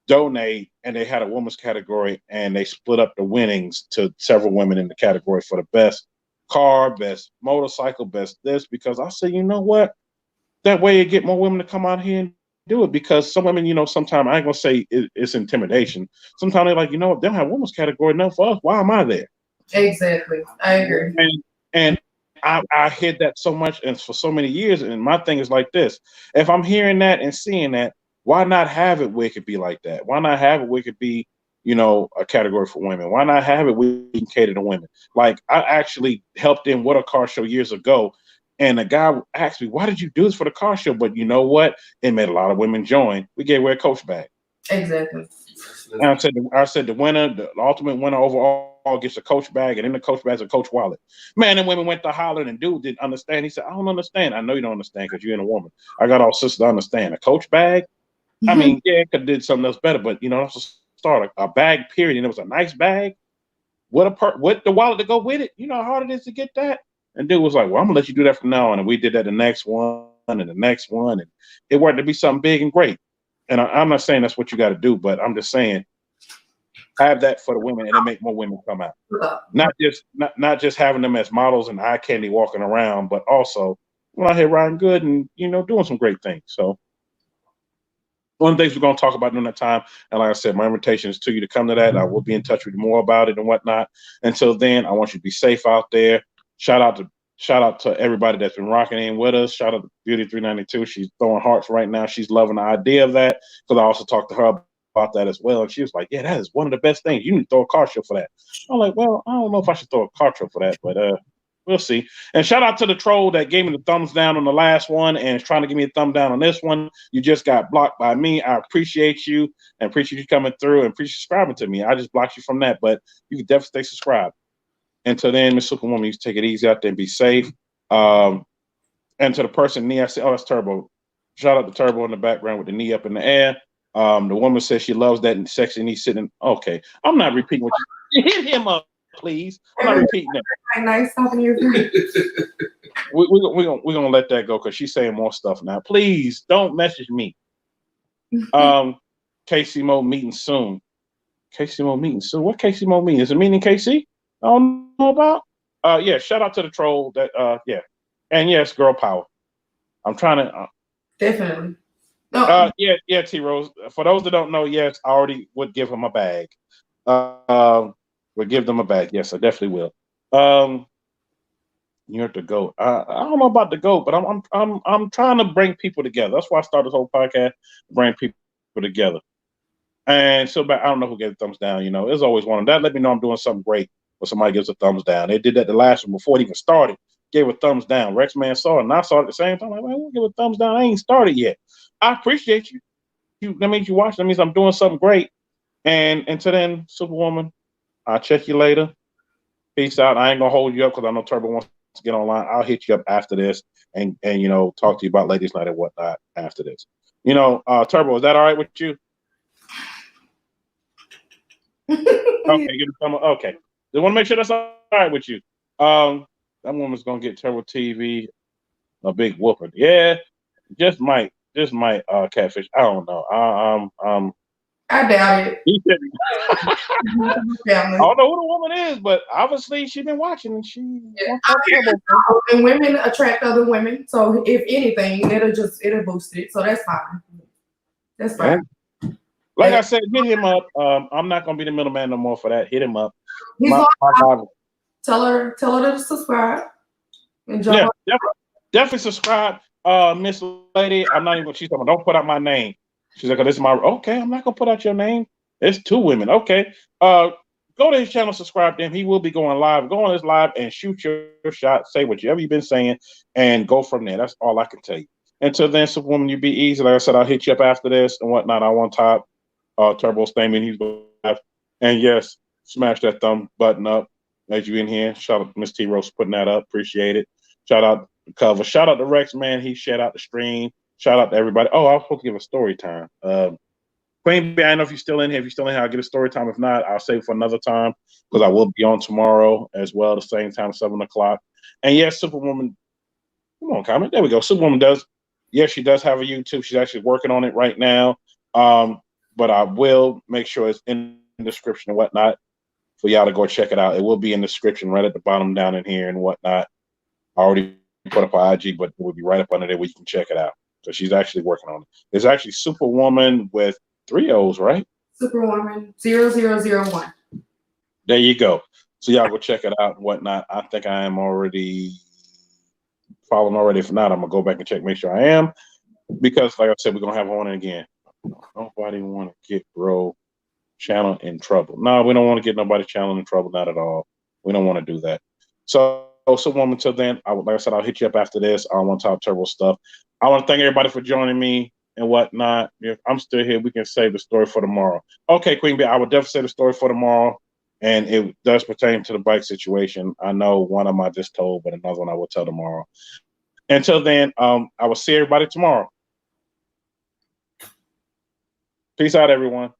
donate, and they had a women's category, and they split up the winnings to several women in the category for the best car, best motorcycle, best this, because I said, you know what? That way you get more women to come out here and do it, because some women, sometimes I ain't gonna say it's intimidation. Sometimes they're like, they don't have women's category enough for us. Why am I there? Exactly. I agree. And I heard that so much and for so many years. And my thing is like this. If I'm hearing that and seeing that, why not have it where it could be like that? Why not have it where it could be, a category for women? Why not have it where we can cater to women? Like I actually helped in What a Car Show years ago. And the guy asked me, why did you do this for the car show? But you know what? It made a lot of women join. We gave away a Coach bag. Exactly. And I said the winner, the ultimate winner overall gets a Coach bag, and in the Coach bag's a Coach wallet. Man, and women went to hollering, and dude didn't understand. He said, I don't understand. I know you don't understand because you're in a woman. I got all sisters to understand. A Coach bag? I mean, yeah, it could have did something else better, but that's a start. A bag, period. And it was a nice bag. What the wallet to go with it? You know how hard it is to get that? And dude was like, well, I'm gonna let you do that from now on. And we did that the next one and the next one. And it worked to be something big and great. And I'm not saying that's what you got to do, but I'm just saying have that for the women and it make more women come out. Not just having them as models and eye candy walking around, but also we're out here riding good and doing some great things. So one of the things we're going to talk about during that time, and like I said, my invitation is to you to come to that. I will be in touch with you more about it and whatnot. Until then, I want you to be safe out there. Shout out to everybody that's been rocking in with us. Shout out to Beauty392. She's throwing hearts right now. She's loving the idea of that, because I also talked to her about that as well. And she was like, yeah, that is one of the best things. You need to throw a car show for that. I'm like, well, I don't know if I should throw a car show for that, but we'll see. And shout out to the troll that gave me the thumbs down on the last one and is trying to give me a thumb down on this one. You just got blocked by me. I appreciate you and appreciate you coming through and appreciate subscribing to me. I just blocked you from that, but you can definitely stay subscribed. Until then, Miss Superwoman, you take it easy out there and be safe. And to the person, knee, I said, oh, that's Turbo. Shout out to Turbo in the background with the knee up in the air. The woman says she loves that sexy knee sitting. Okay, I'm not repeating what you hit him up. please. I'm not repeating that. Nice talking to you. We're gonna let that go because she's saying more stuff now. Please don't message me. Casey Mo meeting soon. Casey Mo meeting soon. What Casey Mo meeting? Is it meeting KC? I don't know about. Yeah, shout out to the troll that yeah. And yes, girl power. I'm trying to definitely. No. Yeah, T Rose. For those that don't know, yes, I already would give him a bag. Would give them a bag. Yes, I definitely will. You're the GOAT. I don't know about the GOAT, but I'm trying to bring people together. That's why I started this whole podcast, to bring people together. And so, but I don't know who gave a thumbs down. You know, there's always one of that. Let me know I'm doing something great when somebody gives a thumbs down. They did that the last one before it even started. Gave a thumbs down. Rex Man saw it, and I saw it at the same time. I'm like, we'll give a thumbs down. I ain't started yet. I appreciate you. That means you watch. That means I'm doing something great. And until then, Superwoman, I'll check you later. Peace out. I ain't gonna hold you up because I know Turbo wants to get online. I'll hit you up after this and you know, talk to you about ladies' night and whatnot after this. You know, Turbo, is that all right with you? Okay, give me some. Okay, just want to make sure that's all right with you. That woman's gonna get Turbo TV a big whooping. Yeah, just might catfish. I don't know. I doubt it. I don't know who the woman is, but obviously she's been watching and she wants that Turbo. And women attract other women, so if anything, it'll boost it. So that's fine. That's fine. Yeah. Like I said, hit him up. I'm not gonna be the middleman no more for that. Hit him up. Tell her to subscribe. Yeah, definitely subscribe. Miss Lady, I'm not even. She's talking. Don't put out my name. She's like, oh, this is my. Okay, I'm not gonna put out your name. It's two women. Okay. Go to his channel, subscribe to him. He will be going live. Go on his live and shoot your shot. Say whatever you've been saying, and go from there. That's all I can tell you. Until then, Superwoman, you be easy. Like I said, I'll hit you up after this and whatnot. I want top. Turbo Stamen, he's going live. And yes, smash that thumb button up as you in here. Shout out to Miss T Rose putting that up. Appreciate it. Shout out the cover. Shout out to Rex, man. He shared out the stream. Shout out to everybody. Oh, I was supposed to give a story time. Queen B, I don't know if you're still in here. If you're still in here, I'll get a story time. If not, I'll save it for another time because I will be on tomorrow as well, the same time, 7 o'clock. And yes, Superwoman, come on, comment. There we go. Superwoman does. Yes, she does have a YouTube. She's actually working on it right now. But I will make sure it's in the description and whatnot for y'all to go check it out. It will be in the description right at the bottom down in here and whatnot. I already put up on IG, but it will be right up under there where you can check it out. So she's actually working on it. It's actually Superwoman with 3 O's, right? Superwoman0001. There you go. So y'all go check it out and whatnot. I think I am already following already. If not, I'm going to go back and check, make sure I am. Because, like I said, we're going to have her on again. Nobody want to get bro channel in trouble. No, we don't want to get nobody channel in trouble. Not at all. We don't want to do that. So, Superwoman, until then, like I said, I'll hit you up after this. I want top turbo stuff. I want to thank everybody for joining me and whatnot. If I'm still here, we can save the story for tomorrow. Okay, Queen B, I would definitely say the story for tomorrow. And it does pertain to the bike situation. I know one of them I just told, but another one I will tell tomorrow. Until then, I will see everybody tomorrow. Peace out, everyone.